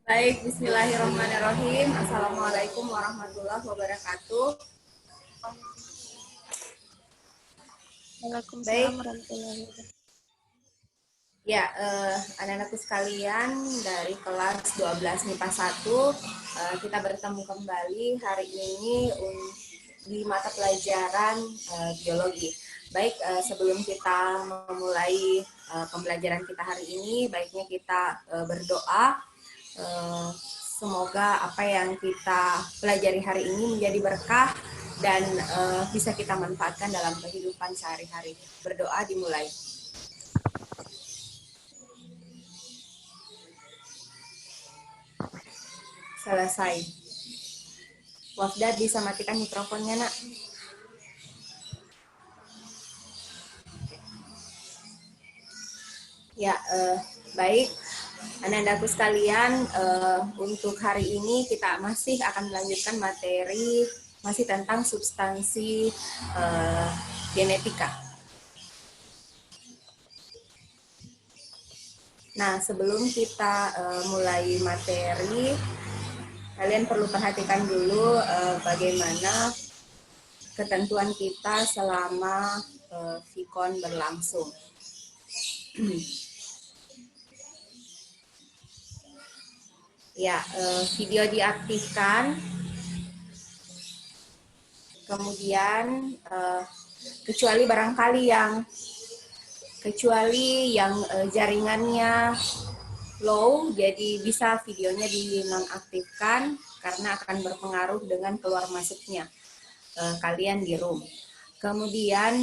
Baik, bismillahirrahmanirrahim. Assalamualaikum warahmatullahi wabarakatuh. Waalaikumsalam Baik, warahmatullahi wabarakatuh. ya anak-anakku sekalian dari kelas 12 MIPA 1, kita bertemu kembali hari ini di mata pelajaran biologi. Baik, sebelum kita memulai pembelajaran kita hari ini, baiknya kita berdoa. Semoga apa yang kita pelajari hari ini menjadi berkah dan bisa kita manfaatkan dalam kehidupan sehari-hari. Berdoa dimulai. Selesai. Wafdad bisa matikan mikrofonnya, nak. Ya, baik. Anak-anakku sekalian, untuk hari ini kita masih akan melanjutkan materi masih tentang substansi genetika. Nah, sebelum kita mulai materi, kalian perlu perhatikan dulu bagaimana ketentuan kita selama VCON berlangsung. Ya, video diaktifkan. Kemudian kecuali barangkali yang jaringannya low, jadi bisa videonya dinonaktifkan karena akan berpengaruh dengan keluar masuknya kalian di room. Kemudian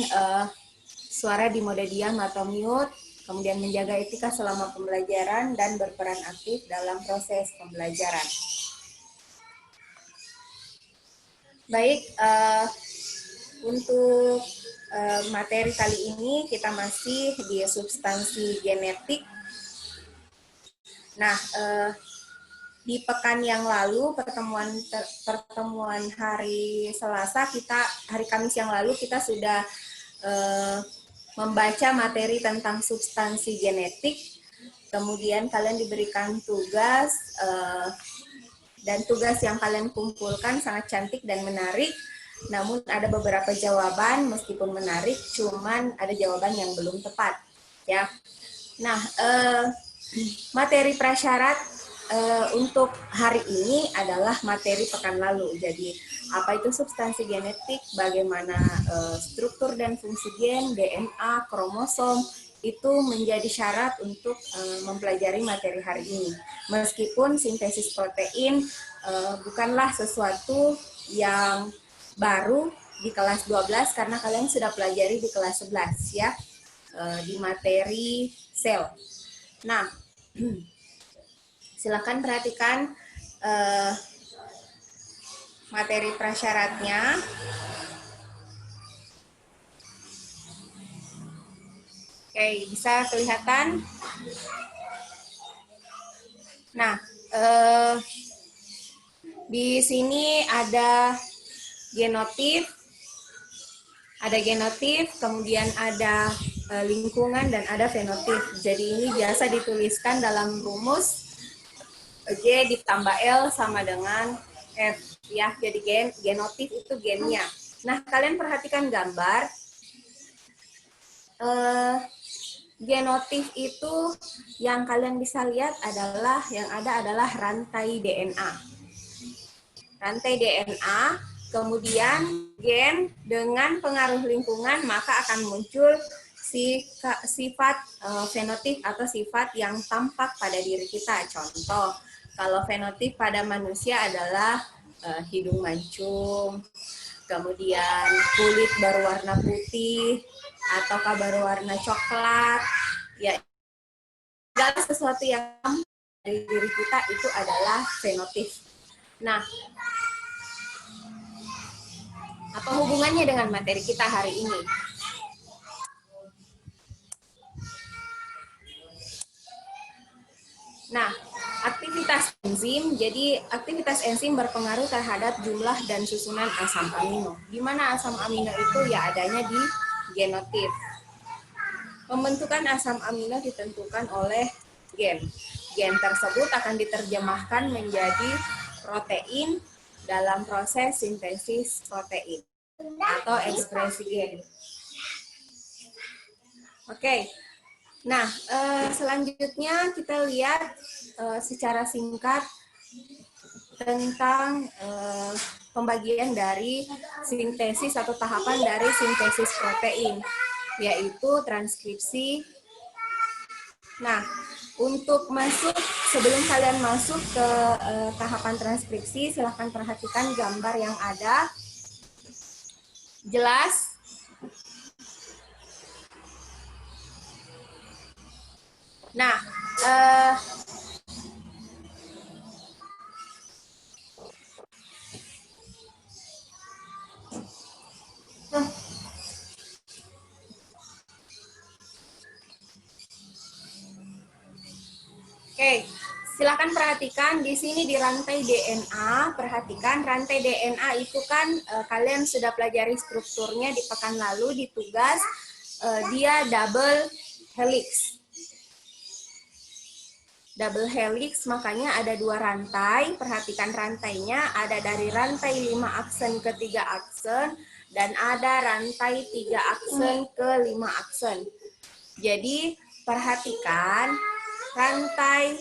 suara di mode diam atau mute, kemudian menjaga etika selama pembelajaran dan berperan aktif dalam proses pembelajaran. Baik, untuk materi kali ini kita masih di substansi genetik. Nah, di pekan yang lalu, pertemuan hari Selasa, hari Kamis yang lalu kita sudah membaca materi tentang substansi genetik. Kemudian kalian diberikan tugas, dan tugas yang kalian kumpulkan sangat cantik dan menarik. Namun ada beberapa jawaban meskipun menarik, cuman ada jawaban yang belum tepat, ya. Nah, materi prasyarat untuk hari ini adalah materi pekan lalu. Jadi, apa itu substansi genetik, bagaimana struktur dan fungsi gen, DNA, kromosom, itu menjadi syarat untuk mempelajari materi hari ini. Meskipun sintesis protein bukanlah sesuatu yang baru di kelas 12 karena kalian sudah pelajari di kelas 11 ya, di materi sel. Nah, silakan perhatikan materi prasyaratnya. Oke, bisa kelihatan? Nah, di sini ada genotip, kemudian ada lingkungan dan ada fenotip. Jadi ini biasa dituliskan dalam rumus G ditambah L sama dengan F, ya. Jadi genotip itu gennya. Nah, kalian perhatikan gambar. Genotip itu yang kalian bisa lihat yang ada adalah rantai DNA. Rantai DNA, kemudian gen dengan pengaruh lingkungan maka akan muncul sifat fenotip atau sifat yang tampak pada diri kita. Contoh, kalau fenotip pada manusia adalah hidung mancung, kemudian kulit berwarna putih, ataukah berwarna coklat, ya, segala sesuatu yang dari diri kita itu adalah fenotip. Nah, apa hubungannya dengan materi kita hari ini? Nah, aktivitas enzim, jadi aktivitas enzim berpengaruh terhadap jumlah dan susunan asam amino. Di mana asam amino itu ya adanya di genotip. Pembentukan asam amino ditentukan oleh gen. Gen tersebut akan diterjemahkan menjadi protein dalam proses sintesis protein atau ekspresi gen. Oke, nah selanjutnya kita lihat secara singkat tentang pembagian dari sintesis atau tahapan dari sintesis protein, yaitu transkripsi. Nah, untuk masuk, sebelum kalian masuk ke tahapan transkripsi, silahkan perhatikan gambar yang ada. Jelas? Nah, Oke, silakan perhatikan di sini di rantai DNA. Perhatikan rantai DNA itu kan kalian sudah pelajari strukturnya di pekan lalu di tugas. Dia double helix. Double helix, makanya ada 2 rantai. Perhatikan rantainya, ada dari rantai 5 aksen ke 3 aksen, dan ada rantai 3 aksen ke 5 aksen. Jadi, perhatikan rantai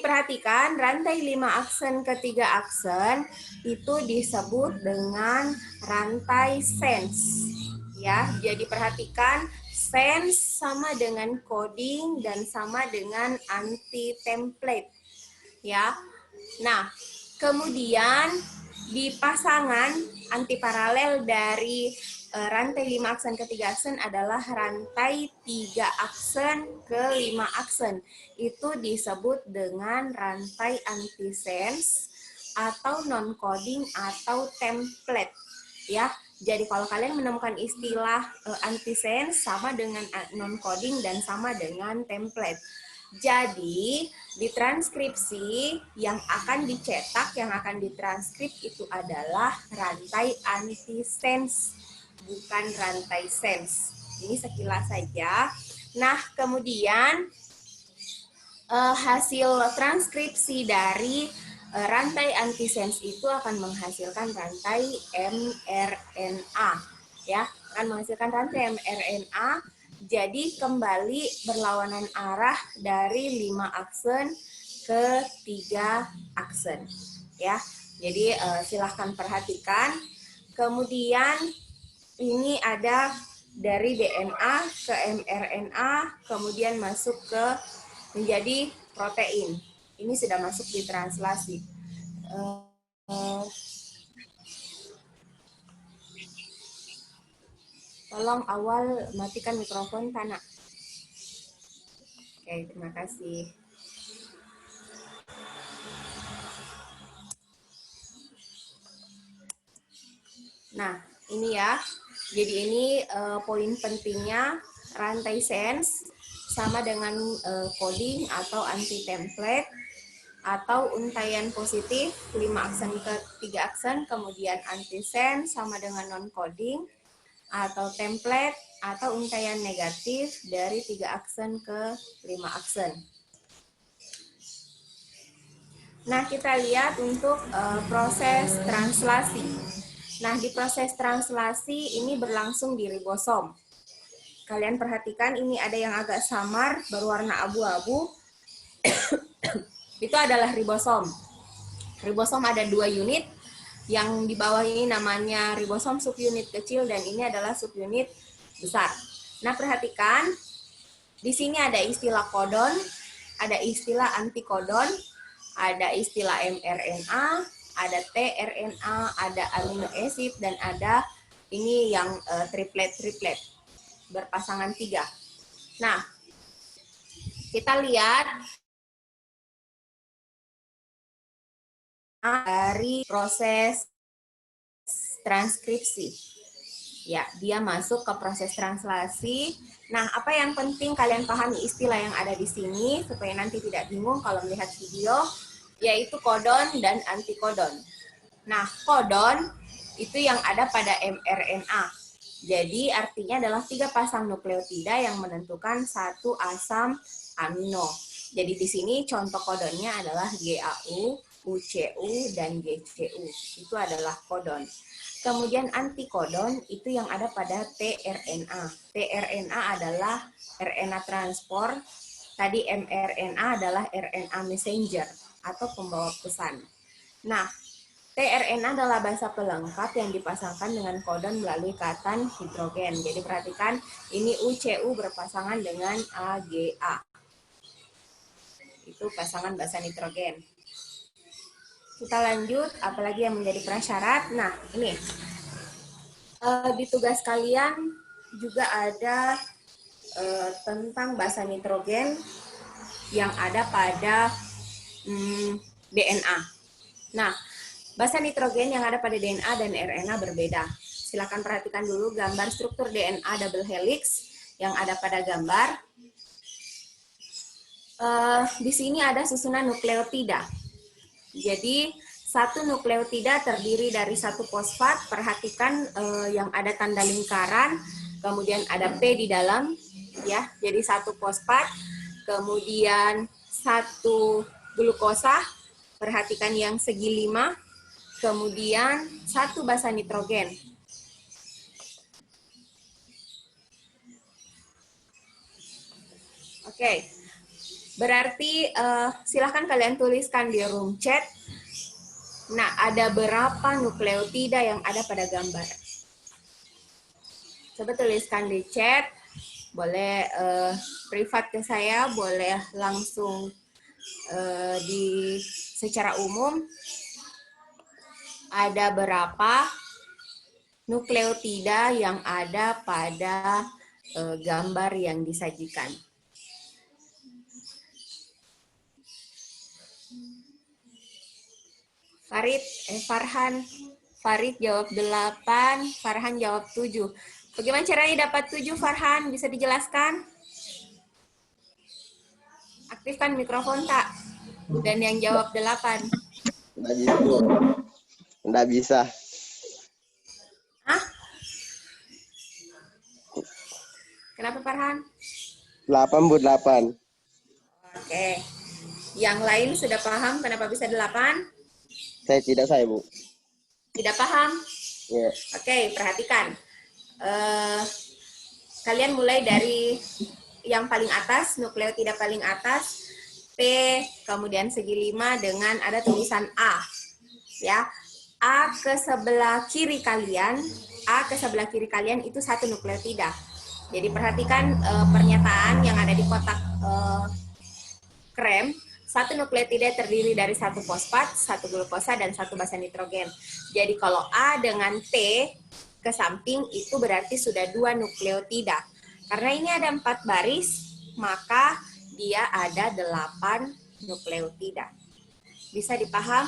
perhatikan rantai 5 aksen ke 3 aksen itu disebut dengan rantai sense. Ya, jadi perhatikan sense sama dengan coding dan sama dengan anti template. Ya. Nah, kemudian di pasangan anti paralel dari rantai 5 aksen ke 3 aksen adalah rantai 3 aksen ke 5 aksen. Itu disebut dengan rantai anti-sense atau non-coding atau template. Ya, jadi kalau kalian menemukan istilah anti-sense sama dengan non-coding dan sama dengan template. Jadi, di transkripsi yang akan dicetak, yang akan ditranskrip itu adalah rantai anti-sense, bukan rantai sense. Ini sekilas saja. Nah, kemudian hasil transkripsi dari rantai anti-sense itu akan menghasilkan rantai mRNA. Ya, akan menghasilkan rantai mRNA. Jadi kembali berlawanan arah dari 5 aksen ke 3 aksen. Ya, jadi silahkan perhatikan. Kemudian ini ada dari DNA ke mRNA, kemudian masuk ke menjadi protein. Ini sudah masuk di translasi. Tolong awal matikan mikrofon, Tana. Oke, terima kasih. Nah, ini ya. Jadi ini poin pentingnya rantai sense sama dengan coding atau anti template atau untaian positif 5 aksen ke 3 aksen, kemudian anti sense sama dengan non coding atau template atau untaian negatif dari 3 aksen ke 5 aksen. Nah, kita lihat untuk proses translasi. Nah, di proses translasi ini berlangsung di ribosom. Kalian perhatikan ini ada yang agak samar, berwarna abu-abu. Itu adalah ribosom. Ribosom ada 2 unit. Yang di bawah ini namanya ribosom subunit kecil dan ini adalah subunit besar. Nah, perhatikan di sini ada istilah kodon, ada istilah antikodon, ada istilah mRNA, ada tRNA, ada amino acid dan ada ini yang triplet berpasangan 3. Nah, kita lihat dari proses transkripsi. Ya, dia masuk ke proses translasi. Nah, apa yang penting kalian pahami istilah yang ada di sini supaya nanti tidak bingung kalau melihat video, yaitu kodon dan antikodon. Nah, kodon itu yang ada pada mRNA. Jadi artinya adalah 3 pasang nukleotida yang menentukan satu asam amino. Jadi di sini contoh kodonnya adalah GAU, UCU, dan GCU. Itu adalah kodon. Kemudian antikodon itu yang ada pada tRNA. tRNA adalah RNA transport. Tadi mRNA adalah RNA messenger atau pembawa pesan. Nah, tRNA adalah basa pelengkap yang dipasangkan dengan kodon melalui ikatan hidrogen. Jadi perhatikan, ini UCU berpasangan dengan AGA. Itu pasangan basa nitrogen. Kita lanjut, apalagi yang menjadi prasyarat. Nah, ini. Di tugas kalian juga ada tentang basa nitrogen yang ada pada DNA. Nah, basa nitrogen yang ada pada DNA dan RNA berbeda. Silakan perhatikan dulu gambar struktur DNA double helix yang ada pada gambar. Di sini ada susunan nukleotida. Jadi satu nukleotida terdiri dari satu fosfat. Perhatikan yang ada tanda lingkaran, kemudian ada P di dalam, ya. Jadi satu fosfat, kemudian satu glukosa. Perhatikan yang segi 5. Kemudian satu basa nitrogen. Oke, berarti silahkan kalian tuliskan di room chat. Nah, ada berapa nukleotida yang ada pada gambar? Coba tuliskan di chat. Boleh privat ke saya, boleh langsung secara umum. Ada berapa nukleotida yang ada pada gambar yang disajikan? Farid jawab 8, Farhan jawab 7. Bagaimana caranya dapat 7, Farhan? Bisa dijelaskan? Aktifkan mikrofon, tak? Dan yang jawab 8. Nggak bisa. Hah? Kenapa, Farhan? 8 Oke. Yang lain sudah paham kenapa bisa 8? Saya, Bu. Tidak paham? Ya. Oke, perhatikan. Kalian mulai dari yang paling atas, nukleotida paling atas, P, kemudian segi 5 dengan ada tulisan A. Ya. A ke sebelah kiri kalian itu satu nukleotida. Jadi perhatikan pernyataan yang ada di kotak krem. Satu nukleotida terdiri dari satu fosfat, satu glukosa, dan satu basa nitrogen. Jadi kalau A dengan T ke samping itu berarti sudah 2 nukleotida. Karena ini ada 4 baris, maka dia ada 8 nukleotida. Bisa dipaham?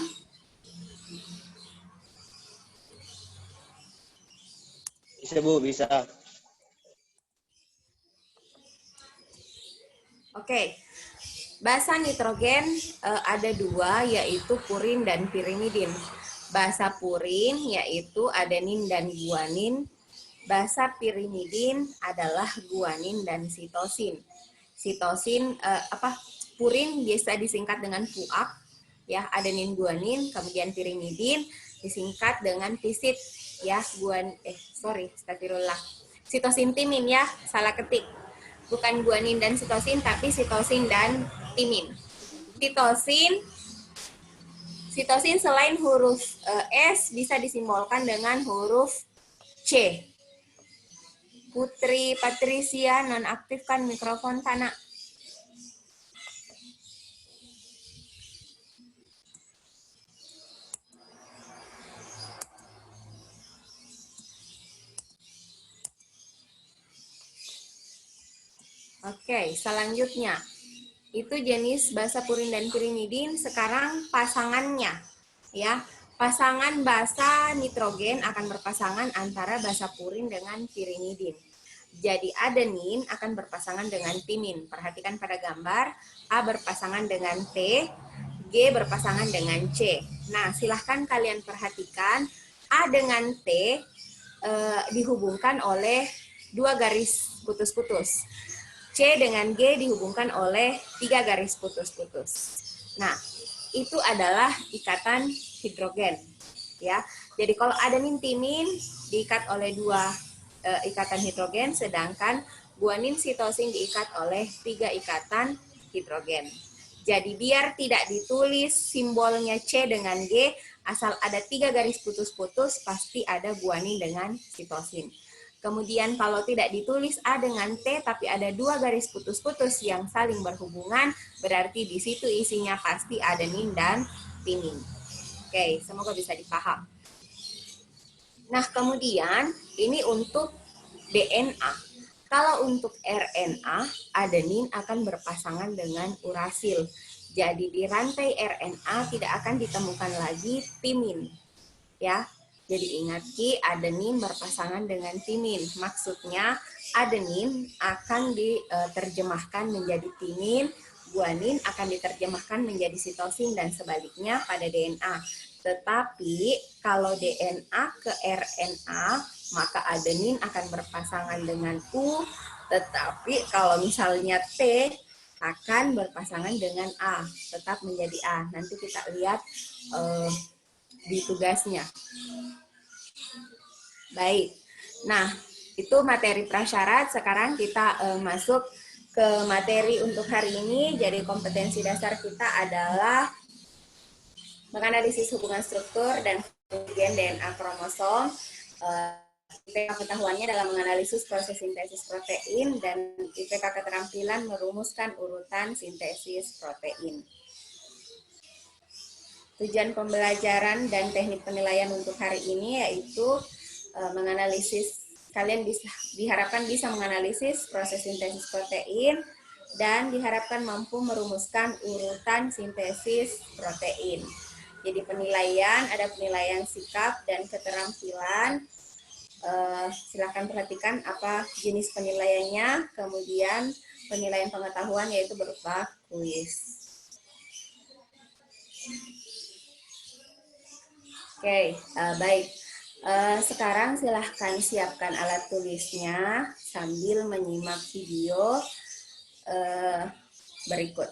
Bisa, Bu, bisa. Oke. Basa nitrogen ada 2, yaitu purin dan pirimidin. Basa purin yaitu adenin dan guanin. Basa pirimidin adalah guanin dan sitosin. Purin biasa disingkat dengan puak, ya, adenin guanin, kemudian pirimidin disingkat dengan pisit, ya, sitosin timin, ya, salah ketik. Bukan guanin dan sitosin, tapi sitosin dan timin. Sitosin selain huruf S bisa disimbolkan dengan huruf C. Putri Patricia nonaktifkan mikrofon Tana. Oke, selanjutnya. Itu jenis basa purin dan pirimidin. Sekarang pasangannya, ya. Pasangan basa nitrogen akan berpasangan antara basa purin dengan pirimidin. Jadi adenin akan berpasangan dengan timin. Perhatikan pada gambar, A berpasangan dengan T, G berpasangan dengan C. Nah, silahkan kalian perhatikan A dengan T dihubungkan oleh 2 garis putus-putus. C dengan G dihubungkan oleh 3 garis putus-putus. Nah, itu adalah ikatan hidrogen, ya. Jadi kalau adenin timin diikat oleh 2 ikatan hidrogen, sedangkan guanin sitosin diikat oleh 3 ikatan hidrogen. Jadi biar tidak ditulis simbolnya C dengan G, asal ada 3 garis putus-putus, pasti ada guanin dengan sitosin. Kemudian kalau tidak ditulis A dengan T, tapi ada 2 garis putus-putus yang saling berhubungan, berarti di situ isinya pasti adenin dan timin. Oke, semoga bisa dipaham. Nah, kemudian ini untuk DNA. Kalau untuk RNA, adenin akan berpasangan dengan urasil. Jadi di rantai RNA tidak akan ditemukan lagi timin. Ya. Jadi ingat Ki, adenin berpasangan dengan timin. Maksudnya adenin akan diterjemahkan menjadi timin, guanin akan diterjemahkan menjadi sitosin dan sebaliknya pada DNA. Tetapi kalau DNA ke RNA, maka adenin akan berpasangan dengan U, tetapi kalau misalnya T akan berpasangan dengan A, tetap menjadi A. Nanti kita lihat di tugasnya. Baik, nah itu materi prasyarat. Sekarang kita masuk ke materi untuk hari ini. Jadi kompetensi dasar kita adalah menganalisis hubungan struktur dan kemudian DNA kromosom. IPK pengetahuannya dalam menganalisis proses sintesis protein, dan IPK keterampilan merumuskan urutan sintesis protein. Tujuan pembelajaran dan teknik penilaian untuk hari ini yaitu menganalisis, kalian diharapkan bisa menganalisis proses sintesis protein dan diharapkan mampu merumuskan urutan sintesis protein. Jadi penilaian, ada penilaian sikap dan keterampilan. Silakan perhatikan apa jenis penilaiannya, kemudian penilaian pengetahuan yaitu berupa kuis. Oke, baik. Sekarang silahkan siapkan alat tulisnya sambil menyimak video berikut.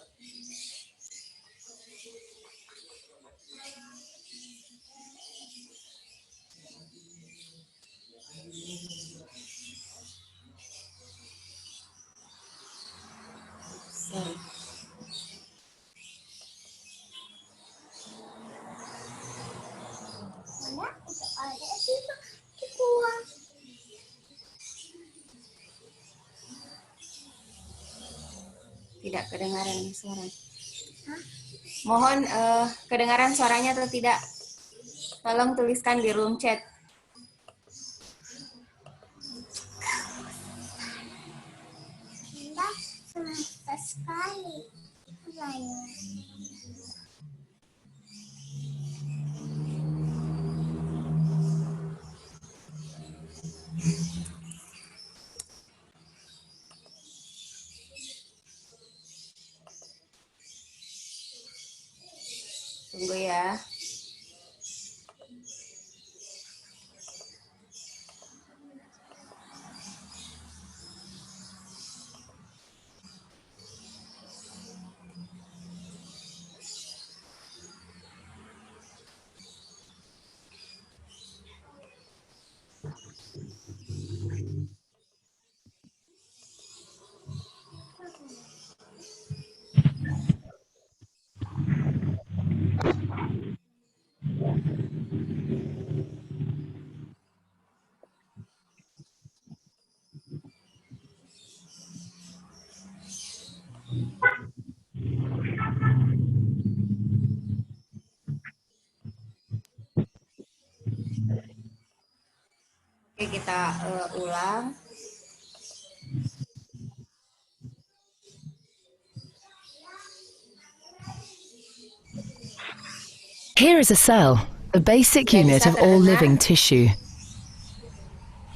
Tidak kedengaran suara. Mohon kedengaran suaranya atau tidak? Tolong tuliskan di room chat. Sekali. Tunggu ya. Oke, kita ulang. Here is a cell, the basic unit of all living tissue.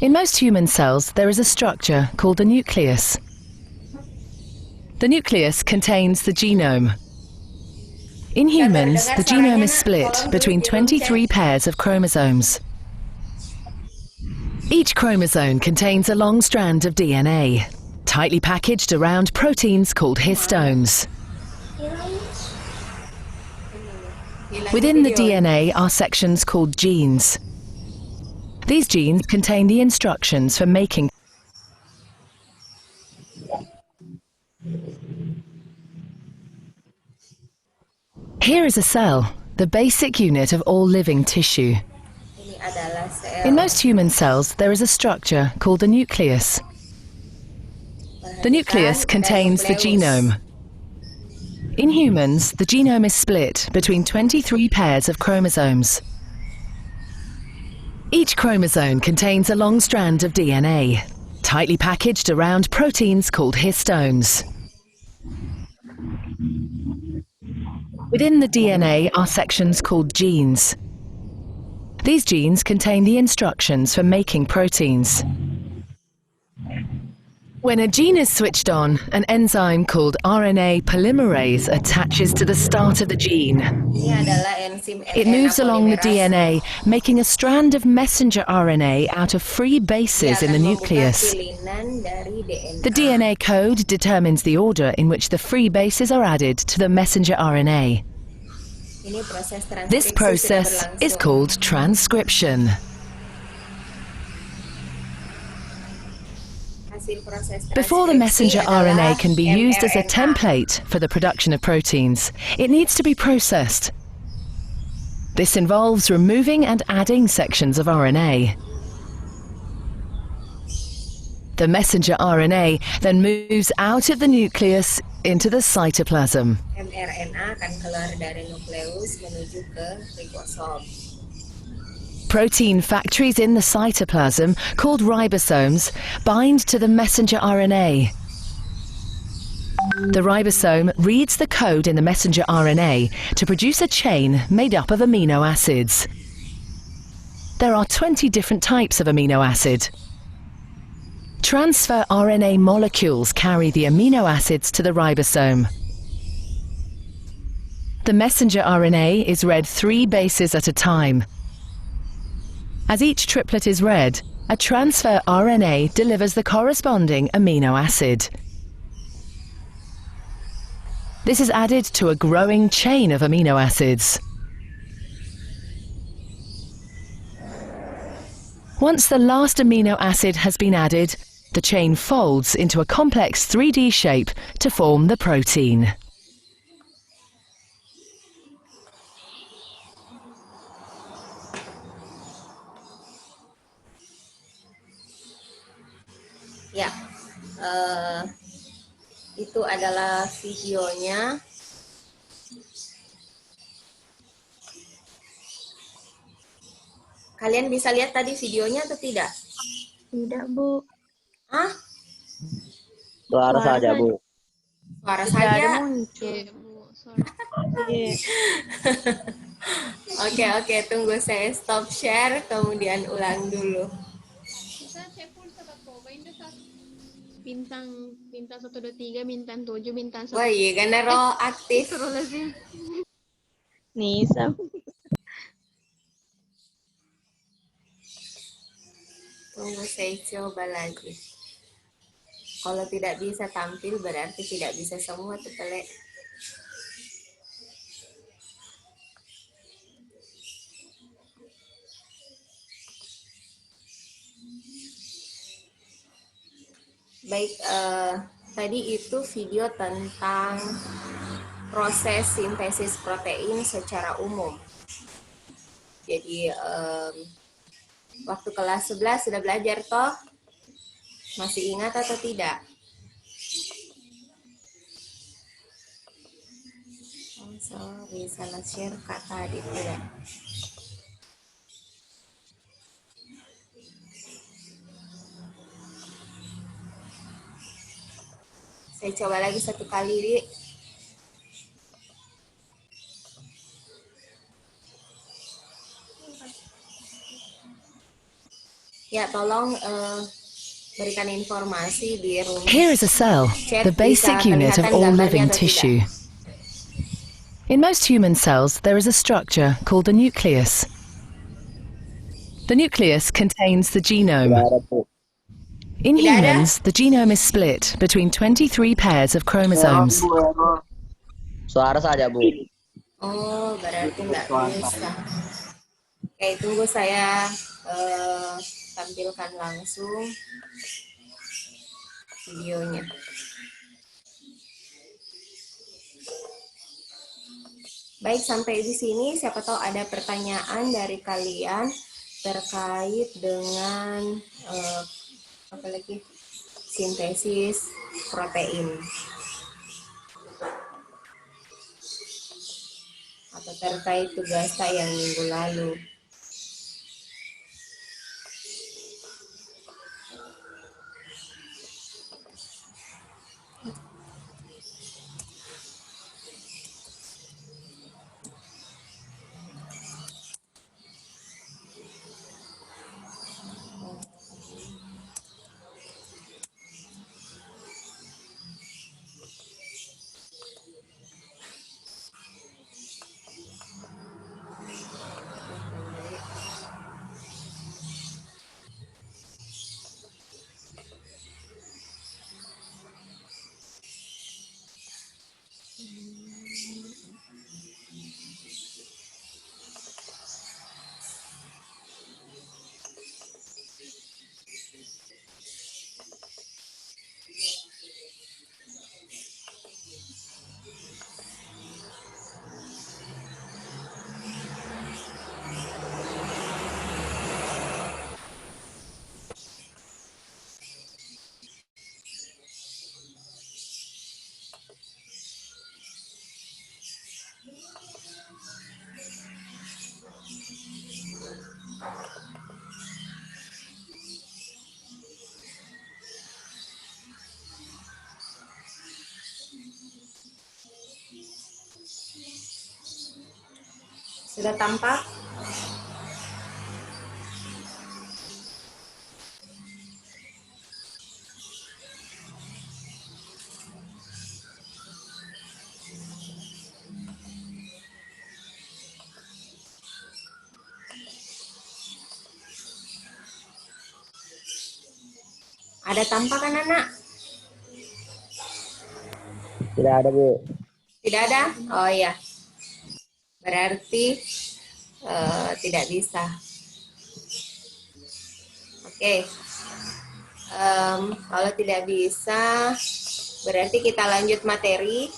In most human cells, there is a structure called the nucleus. The nucleus contains the genome. In humans, the genome is split between 23 pairs of chromosomes. Each chromosome contains a long strand of DNA, tightly packaged around proteins called histones. Within the DNA are sections called genes. These genes contain the instructions for making. Here is a cell, the basic unit of all living tissue. Ini adalah sel. In most human cells, there is a structure called the nucleus. The nucleus contains the genome. In humans, the genome is split between 23 pairs of chromosomes. Each chromosome contains a long strand of DNA, tightly packaged around proteins called histones. Within the DNA are sections called genes. These genes contain the instructions for making proteins. When a gene is switched on, an enzyme called RNA polymerase attaches to the start of the gene. Ini adalah enzim It RNA moves along the polymerase DNA, making a strand of messenger RNA out of free bases in the yang nucleus. mengubah silinan dari DNA. The DNA code determines the order in which the free bases are added to the messenger RNA. Ini proses transkripsi This sudah process is berlangsung. called transcription. Hasil proses Before the transkripsi messenger adalah RNA can be used as a mRNA. template for the production of proteins, it needs to be processed. This involves removing and adding sections of RNA. The messenger RNA then moves out of the nucleus into the cytoplasm. mRNA akan keluar dari nukleus menuju ke ribosom. Protein factories in the cytoplasm, called ribosomes, bind to the messenger RNA. The ribosome reads the code in the messenger RNA to produce a chain made up of amino acids. There are 20 different types of amino acid. Transfer RNA molecules carry the amino acids to the ribosome. The messenger RNA is read 3 bases at a time. As each triplet is read, a transfer RNA delivers the corresponding amino acid. This is added to a growing chain of amino acids. Once the last amino acid has been added, the chain folds into a complex 3D shape to form the protein. Ya, itu adalah videonya. Kalian bisa lihat tadi videonya atau tidak? Tidak, Bu. Hah? Suara saja, Bu. Suara Tidak saja. ada muncul. Iya. Oke, tunggu saya stop share, kemudian ulang dulu. Bintang 123, bintang 7, bintang 1. Wah, iya kan roh aktif. Nisa. Tunggu saya coba lagi. Kalau tidak bisa tampil berarti tidak bisa semua tuh Tele. Baik, tadi itu video tentang proses sintesis protein secara umum. Jadi waktu kelas 11 sudah belajar toh? Masih ingat atau tidak? Oh, sorry, salah share kata tadi ya. Saya coba lagi satu kali, Di. Ya, tolong berikan informasi di room. Here is a cell, the basic unit of all living tissue. In most human cells, there is a structure called the nucleus. The nucleus contains the genome. Tidak ada, Bu. In Tidak ada. humans, the genome is split between 23 pairs of chromosomes. Suara saja, Bu. Oh, berarti nggak bisa. Oke, tunggu saya tampilkan langsung videonya. Baik, sampai di sini siapa tahu ada pertanyaan dari kalian terkait dengan apa lagi? Sintesis protein. Atau terkait tugas yang minggu lalu. Sudah tampak? Ada tampak kan anak? Tidak ada, Bu. Tidak ada? Oh iya. Berarti tidak bisa. Oke. Kalau tidak bisa, berarti kita lanjut materi.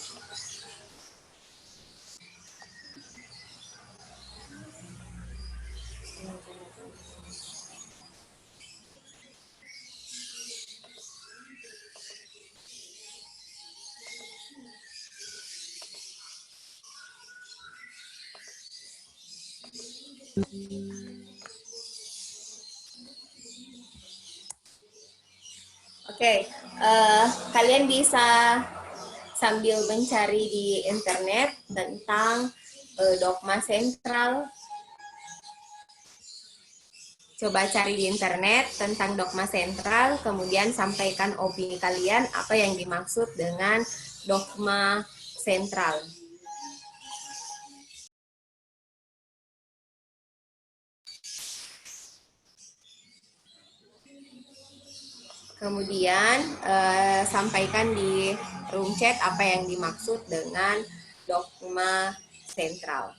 Oke, kalian bisa sambil mencari di internet tentang dogma sentral. Coba cari di internet tentang dogma sentral, kemudian sampaikan opini kalian apa yang dimaksud dengan dogma sentral. Kemudian sampaikan di room chat apa yang dimaksud dengan dogma sentral.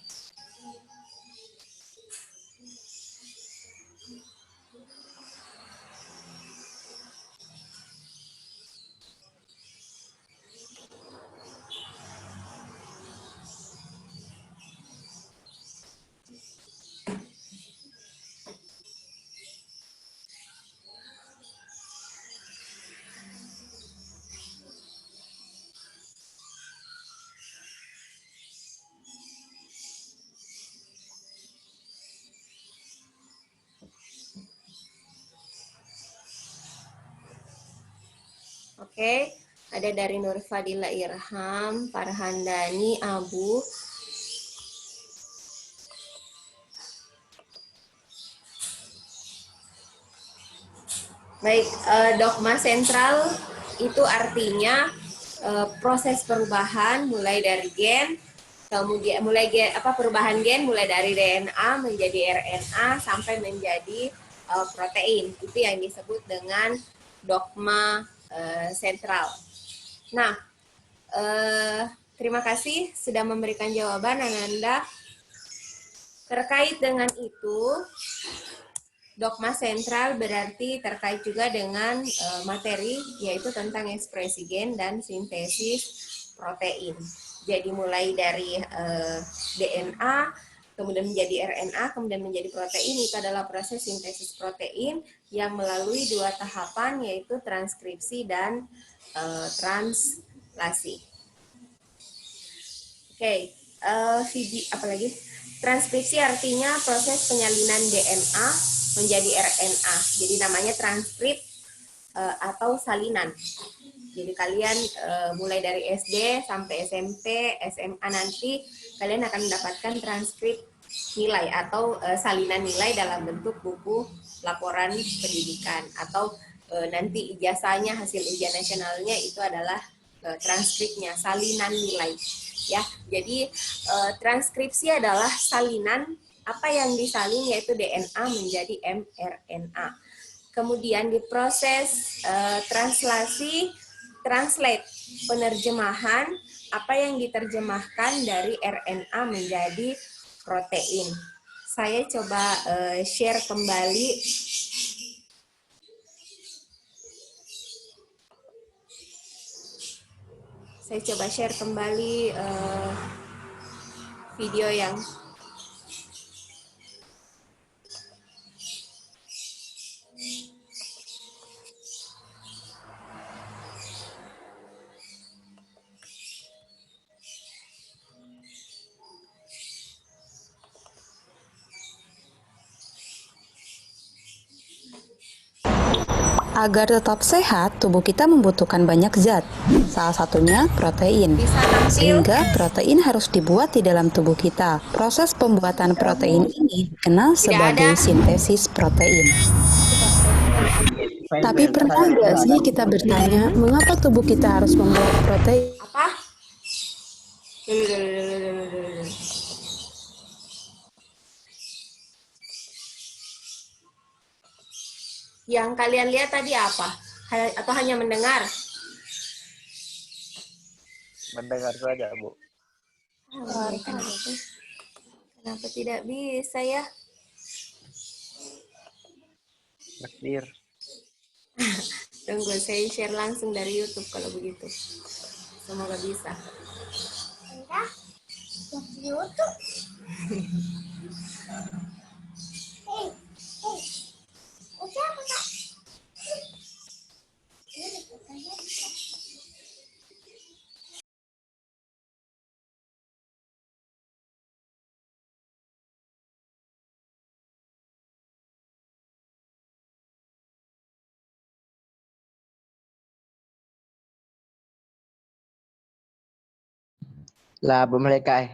Oke, ada dari Nur Fadila Irham, Farhandani, Abu. Baik, dogma sentral itu artinya proses perubahan mulai dari gen, Kemudian perubahan gen mulai dari DNA menjadi RNA sampai menjadi protein. Itu yang disebut dengan dogma sentral. Nah, terima kasih sudah memberikan jawaban Ananda. Terkait dengan itu, dogma sentral berarti terkait juga dengan materi, yaitu tentang ekspresi gen dan sintesis protein. Jadi mulai dari DNA, kemudian menjadi RNA, kemudian menjadi protein, itu adalah proses sintesis protein yang melalui 2 tahapan, yaitu transkripsi dan translasi. Oke, apalagi? Transkripsi artinya proses penyalinan DNA menjadi RNA. Jadi namanya transkrip atau salinan. Jadi kalian mulai dari SD sampai SMP, SMA nanti kalian akan mendapatkan transkrip nilai atau salinan nilai dalam bentuk buku laporan pendidikan atau nanti ijazahnya, hasil ujian nasionalnya itu adalah transkripnya, salinan nilai. Ya, jadi transkripsi adalah salinan apa yang disalin yaitu DNA menjadi mRNA. Kemudian diproses translasi, translate, penerjemahan apa yang diterjemahkan dari RNA menjadi protein. Saya coba share kembali. Saya coba share kembali video yang Agar tetap sehat, tubuh kita membutuhkan banyak zat, salah satunya protein. Sehingga protein harus dibuat di dalam tubuh kita. Proses pembuatan protein ini dikenal sebagai sintesis protein. Tapi pernah nggak sih kita bertanya, mengapa tubuh kita harus membuat protein? apa? Yang kalian lihat tadi apa? Atau hanya mendengar? Mendengar saja, Bu. Kenapa tidak bisa ya? Takdir. Tunggu, saya share langsung dari YouTube kalau begitu. Semoga bisa. YouTube. Lah, Bu mereka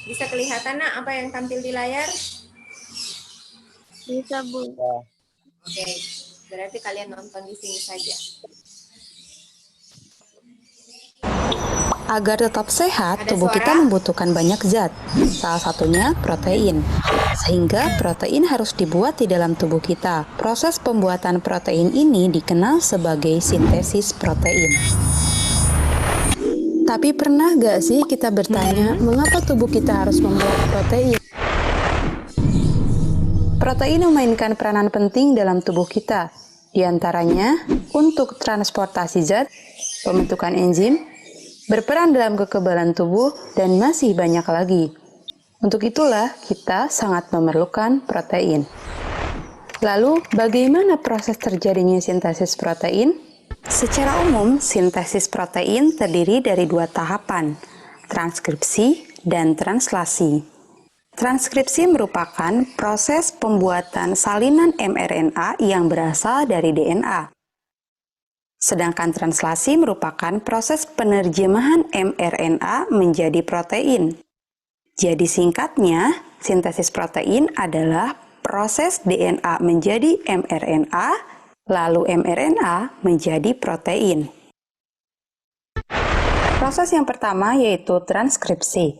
Bisa kelihatan nak apa yang tampil di layar? Bisa, Bu. Oke, berarti kalian nonton di sini saja. Agar tetap sehat, Ada tubuh suara? kita membutuhkan banyak zat, salah satunya protein. Sehingga protein harus dibuat di dalam tubuh kita. Proses pembuatan protein ini dikenal sebagai sintesis protein. Tapi pernah nggak sih kita bertanya, mengapa tubuh kita harus membuat protein? Protein memainkan peranan penting dalam tubuh kita, di antaranya untuk transportasi zat, pembentukan enzim, berperan dalam kekebalan tubuh, dan masih banyak lagi. Untuk itulah kita sangat memerlukan protein. Lalu, bagaimana proses terjadinya sintesis protein? Secara umum, sintesis protein terdiri dari dua tahapan, transkripsi dan translasi. Transkripsi merupakan proses pembuatan salinan mRNA yang berasal dari DNA. Sedangkan translasi merupakan proses penerjemahan mRNA menjadi protein. Jadi singkatnya, sintesis protein adalah proses DNA menjadi mRNA, lalu mRNA menjadi protein. Proses yang pertama yaitu transkripsi.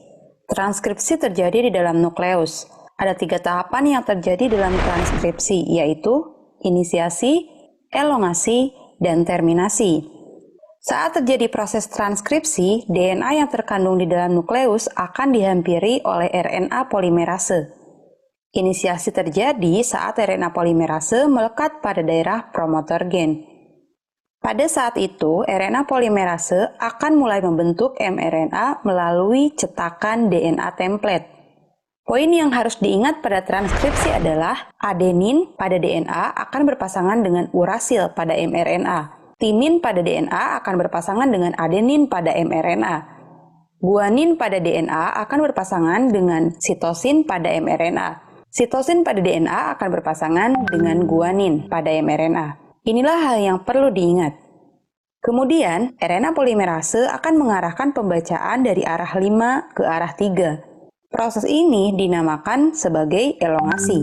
Transkripsi terjadi di dalam nukleus. Ada 3 tahapan yang terjadi dalam transkripsi, yaitu inisiasi, elongasi, dan terminasi. Saat terjadi proses transkripsi, DNA yang terkandung di dalam nukleus akan dihampiri oleh RNA polimerase. Inisiasi terjadi saat RNA polimerase melekat pada daerah promotor gen. Pada saat itu, RNA polimerase akan mulai membentuk mRNA melalui cetakan DNA template. Poin yang harus diingat pada transkripsi adalah adenin pada DNA akan berpasangan dengan urasil pada mRNA. Timin pada DNA akan berpasangan dengan adenin pada mRNA. Guanin pada DNA akan berpasangan dengan sitosin pada mRNA. Sitosin pada DNA akan berpasangan dengan guanin pada mRNA. Inilah hal yang perlu diingat. Kemudian, RNA polimerase akan mengarahkan pembacaan dari arah 5 ke arah 3. Proses ini dinamakan sebagai elongasi.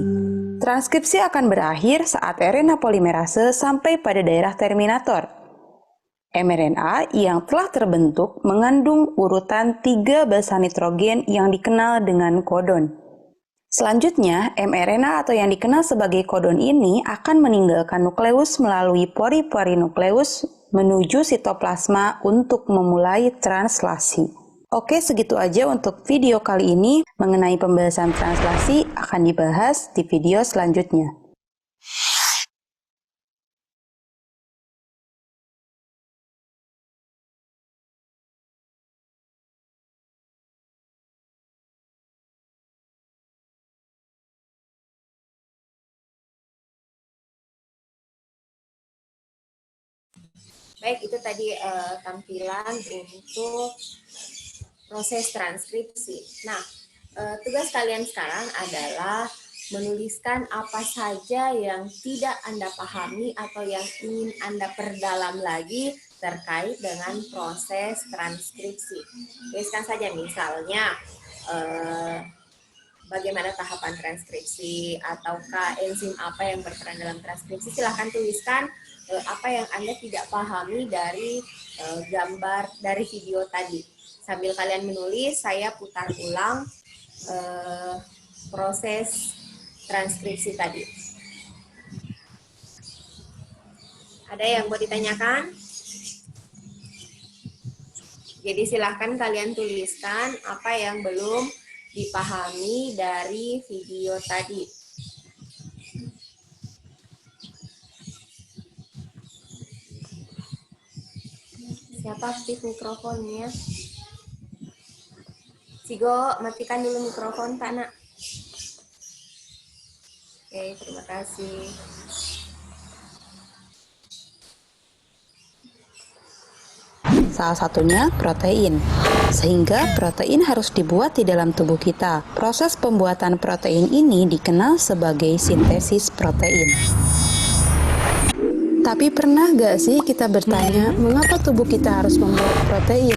Transkripsi akan berakhir saat RNA polimerase sampai pada daerah terminator. mRNA yang telah terbentuk mengandung urutan 3 basa nitrogen yang dikenal dengan kodon. Selanjutnya, mRNA atau yang dikenal sebagai kodon ini akan meninggalkan nukleus melalui pori-pori nukleus menuju sitoplasma untuk memulai translasi. Oke, segitu aja untuk video kali ini. Mengenai pembahasan translasi akan dibahas di video selanjutnya. Baik, itu tadi tampilan untuk proses transkripsi. Nah, tugas kalian sekarang adalah menuliskan apa saja yang tidak Anda pahami atau yang ingin Anda perdalam lagi terkait dengan proses transkripsi. Tuliskan saja misalnya bagaimana tahapan transkripsi ataukah enzim apa yang berperan dalam transkripsi. Silahkan tuliskan apa yang Anda tidak pahami dari gambar dari video tadi. Sambil kalian menulis, saya putar ulang proses transkripsi tadi. Ada yang mau ditanyakan? Jadi silahkan kalian tuliskan apa yang belum dipahami dari video tadi. Siapa aktif mikrofonnya? Sigo, matikan dulu mikrofon, Kak, Nak. Oke, terima kasih. Salah satunya protein. Sehingga protein harus dibuat di dalam tubuh kita. Proses pembuatan protein ini dikenal sebagai sintesis protein. Tapi pernah gak sih kita bertanya, mengapa tubuh kita harus membuat protein?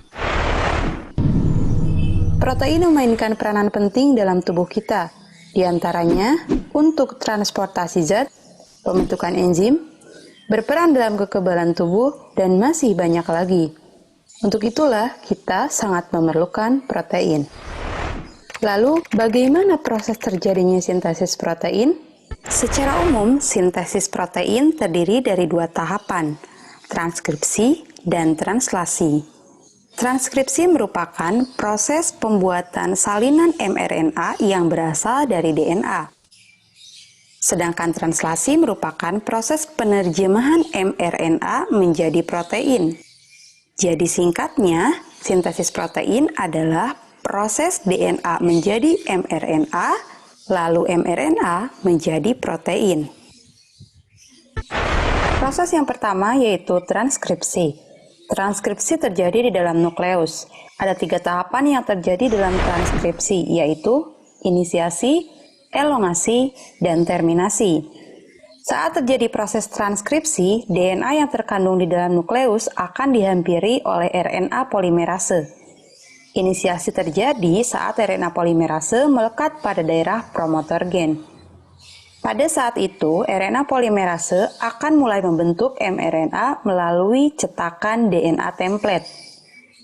Protein memainkan peranan penting dalam tubuh kita, di antaranya untuk transportasi zat, pembentukan enzim, berperan dalam kekebalan tubuh, dan masih banyak lagi. Untuk itulah kita sangat memerlukan protein. Lalu, bagaimana proses terjadinya sintesis protein? Secara umum, sintesis protein terdiri dari dua tahapan, transkripsi dan translasi. Transkripsi merupakan proses pembuatan salinan mRNA yang berasal dari DNA. Sedangkan translasi merupakan proses penerjemahan mRNA menjadi protein. Jadi singkatnya, sintesis protein adalah proses DNA menjadi mRNA, lalu mRNA menjadi protein. Proses yang pertama yaitu transkripsi. Transkripsi terjadi di dalam nukleus. Ada 3 tahapan yang terjadi dalam transkripsi, yaitu inisiasi, elongasi, dan terminasi. Saat terjadi proses transkripsi, DNA yang terkandung di dalam nukleus akan dihampiri oleh RNA polimerase. Inisiasi terjadi saat RNA polimerase melekat pada daerah promotor gen. Pada saat itu, RNA polimerase akan mulai membentuk mRNA melalui cetakan DNA template.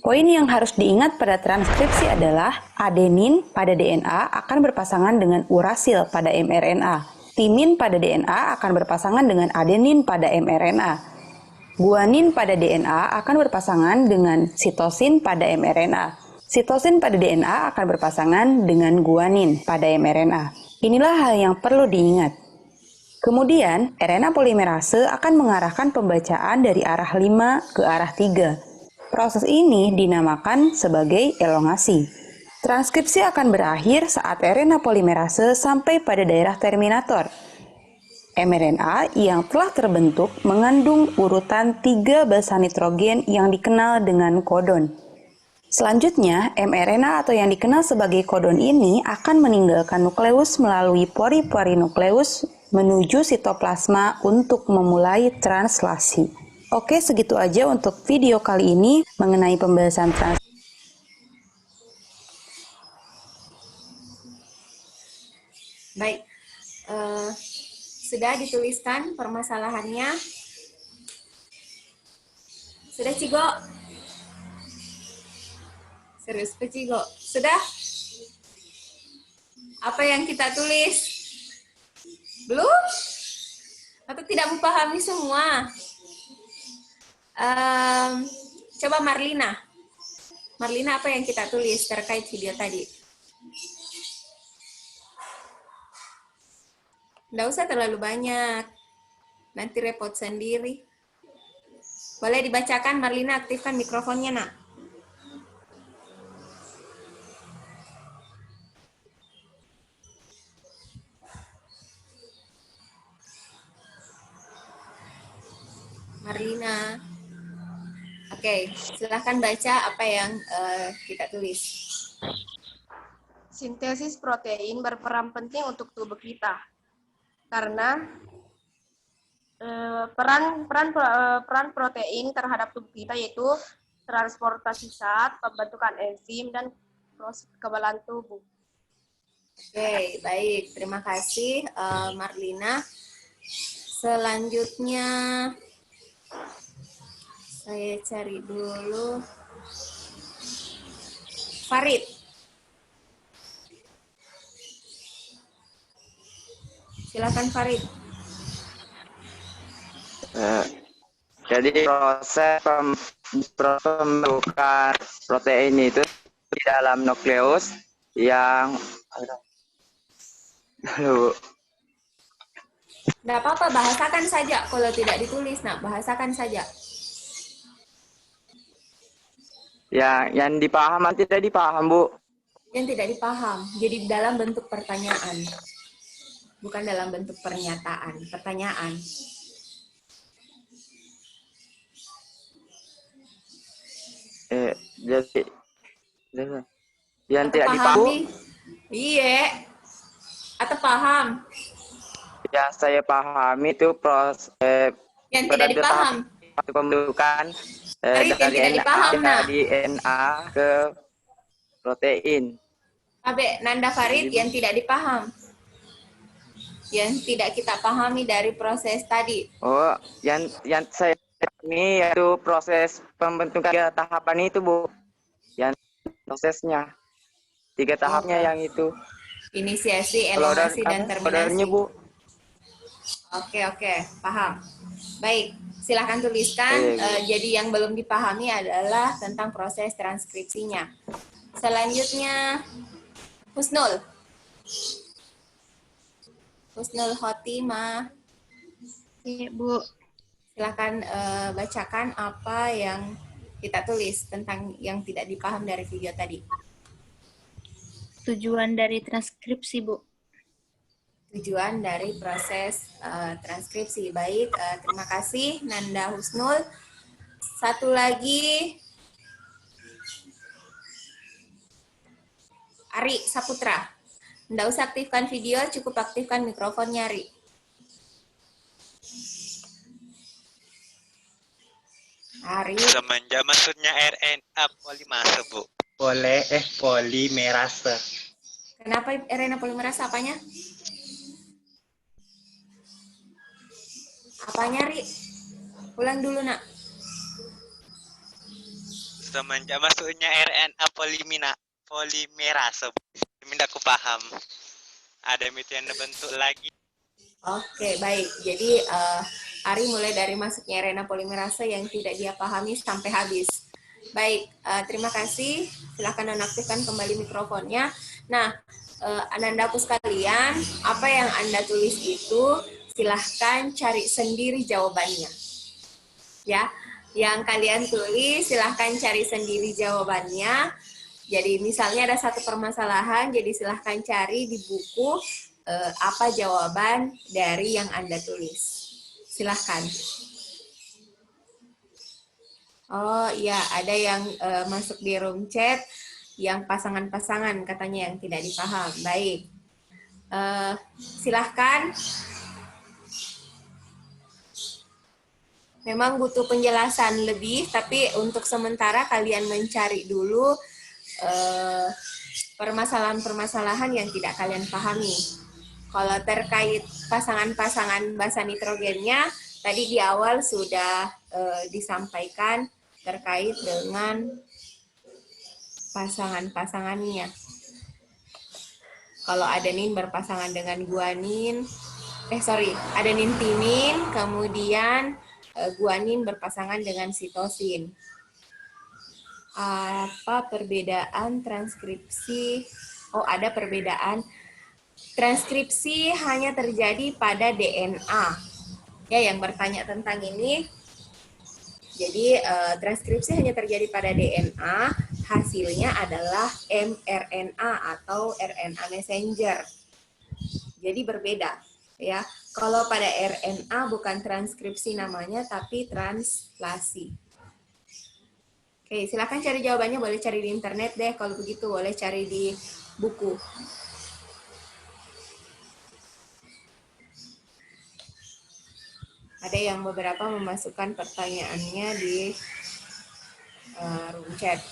Poin yang harus diingat pada transkripsi adalah adenin pada DNA akan berpasangan dengan urasil pada mRNA. Timin pada DNA akan berpasangan dengan adenin pada mRNA. Guanin pada DNA akan berpasangan dengan sitosin pada mRNA. Sitosin pada DNA akan berpasangan dengan guanin pada mRNA. Inilah hal yang perlu diingat. Kemudian, RNA polimerase akan mengarahkan pembacaan dari arah 5 ke arah 3. Proses ini dinamakan sebagai elongasi. Transkripsi akan berakhir saat RNA polimerase sampai pada daerah terminator. mRNA yang telah terbentuk mengandung urutan 3 basa nitrogen yang dikenal dengan kodon. Selanjutnya, mRNA atau yang dikenal sebagai kodon ini akan meninggalkan nukleus melalui pori-pori nukleus menuju sitoplasma untuk memulai translasi. Oke, segitu aja untuk video kali ini mengenai pembahasan Baik, sudah dituliskan permasalahannya. Sudah, Cigo? Serius, Cigo? Sudah? Apa yang kita tulis? Belum? Atau tidak memahami semua? Coba Marlina. Marlina, apa yang kita tulis terkait video tadi? Nggak usah terlalu banyak. Nanti repot sendiri. Boleh dibacakan, Marlina, aktifkan mikrofonnya, nak. Marlina. Oke, silahkan baca apa yang kita tulis. Sintesis protein berperan penting untuk tubuh kita karena peran protein terhadap tubuh kita yaitu transportasi zat, pembentukan enzim, dan proses kekebalan tubuh. Oke, baik. Terima kasih, Marlina. Selanjutnya, saya cari dulu. Farid. Silakan, Farid. Jadi proses pembentukan protein itu di dalam nukleus yang Nggak apa-apa, bahasakan saja. Kalau tidak ditulis, nah, bahasakan saja. yang dipaham nanti tidak dipaham, Bu. Yang tidak dipaham, jadi dalam bentuk pertanyaan. Bukan dalam bentuk pernyataan, pertanyaan. Jadi yang Atau tidak pahami? dipaham, Iya. Atau paham? yang saya pahami itu proses Yang tidak dipaham? pembentukan Farid, yang tidak dipaham, nah. dari DNA ke protein. Abe, Nanda Farid, yang tidak dipaham. Yang tidak kita pahami dari proses tadi. Oh, yang saya ini yaitu proses pembentukan 3 tahapan itu, Bu. Yang prosesnya 3 tahapnya yang itu. Inisiasi, elongasi, dan terminasi. Bu. Oke, paham. Baik, silahkan tuliskan. Jadi yang belum dipahami adalah tentang proses transkripsinya. Selanjutnya, Husnul. Husnul Khotimah. Iya, Bu. Silahkan bacakan apa yang kita tulis tentang yang tidak dipaham dari video tadi. Tujuan dari transkripsi, Bu. tujuan dari proses transkripsi. Baik, terima kasih Nanda Husnul. Satu lagi, Ari Saputra. Nggak usah aktifkan video, cukup aktifkan mikrofonnya, Ari. Ari, Semenjak maksudnya RNA polimase, Bu. Polimerase. kenapa RNA polimerase apanya? Apanya, Ri? Ulang dulu, Nak. Semenjak maksudnya RNA polimerase, Bu. Minta aku paham. Ada itu yang bentuk lagi. Oke, baik. Jadi, Ari mulai dari masuknya RNA polimerase yang tidak dia pahami sampai habis. Baik, terima kasih. Silakan nonaktifkan kembali mikrofonnya. Nah, Anandaku sekalian, apa yang Anda tulis itu silahkan cari sendiri jawabannya. Ya, yang kalian tulis silahkan cari sendiri jawabannya. Jadi misalnya ada satu permasalahan, jadi silahkan cari di buku apa jawaban dari yang Anda tulis. Silahkan. Oh iya, ada yang masuk di room chat, yang pasangan-pasangan katanya yang tidak dipaham. Baik. Silahkan. Memang butuh penjelasan lebih, tapi untuk sementara kalian mencari dulu permasalahan-permasalahan yang tidak kalian pahami. Kalau terkait pasangan-pasangan basa nitrogennya, tadi di awal sudah disampaikan terkait dengan pasangan-pasangannya. Kalau adenin berpasangan dengan guanin, adenin timin, kemudian guanin berpasangan dengan sitosin. Apa perbedaan transkripsi? Oh, ada perbedaan. Transkripsi hanya terjadi pada DNA. Ya, yang bertanya tentang ini. Jadi, transkripsi hanya terjadi pada DNA, hasilnya adalah mRNA atau RNA messenger. Jadi berbeda, ya. Kalau pada RNA bukan transkripsi namanya, tapi translasi. Oke, silakan cari jawabannya, boleh cari di internet deh, kalau begitu boleh cari di buku. Ada yang beberapa memasukkan pertanyaannya di room chat.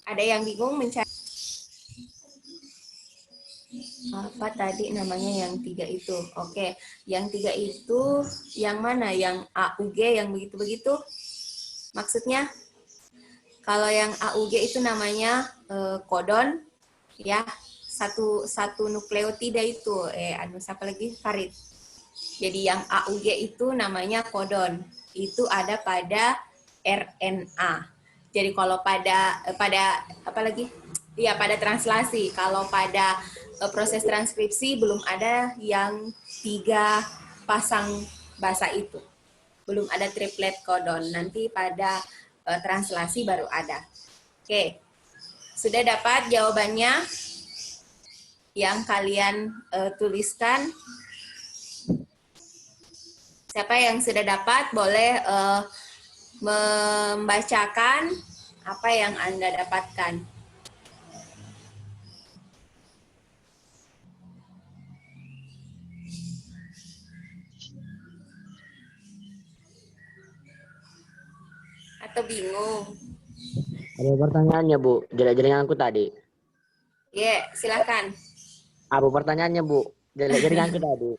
Ada yang bingung mencari apa tadi namanya yang 3 itu? Oke, yang 3 itu yang mana? Yang AUG yang begitu-begitu? Maksudnya? Kalau yang AUG itu namanya kodon, ya, satu nukleotida itu. Siapa lagi? Farid. Jadi yang AUG itu namanya kodon. Itu ada pada RNA. Jadi kalau pada apa lagi? Iya, pada translasi. Kalau pada proses transkripsi belum ada yang 3 pasang basa itu. Belum ada triplet kodon. Nanti pada translasi baru ada. Oke. Sudah dapat jawabannya yang kalian tuliskan? Siapa yang sudah dapat boleh membacakan apa yang Anda dapatkan. Atau bingung? Ada pertanyaannya, Bu. Jaringanku tadi. Silakan. Apa pertanyaannya, Bu? Jaringanku tadi.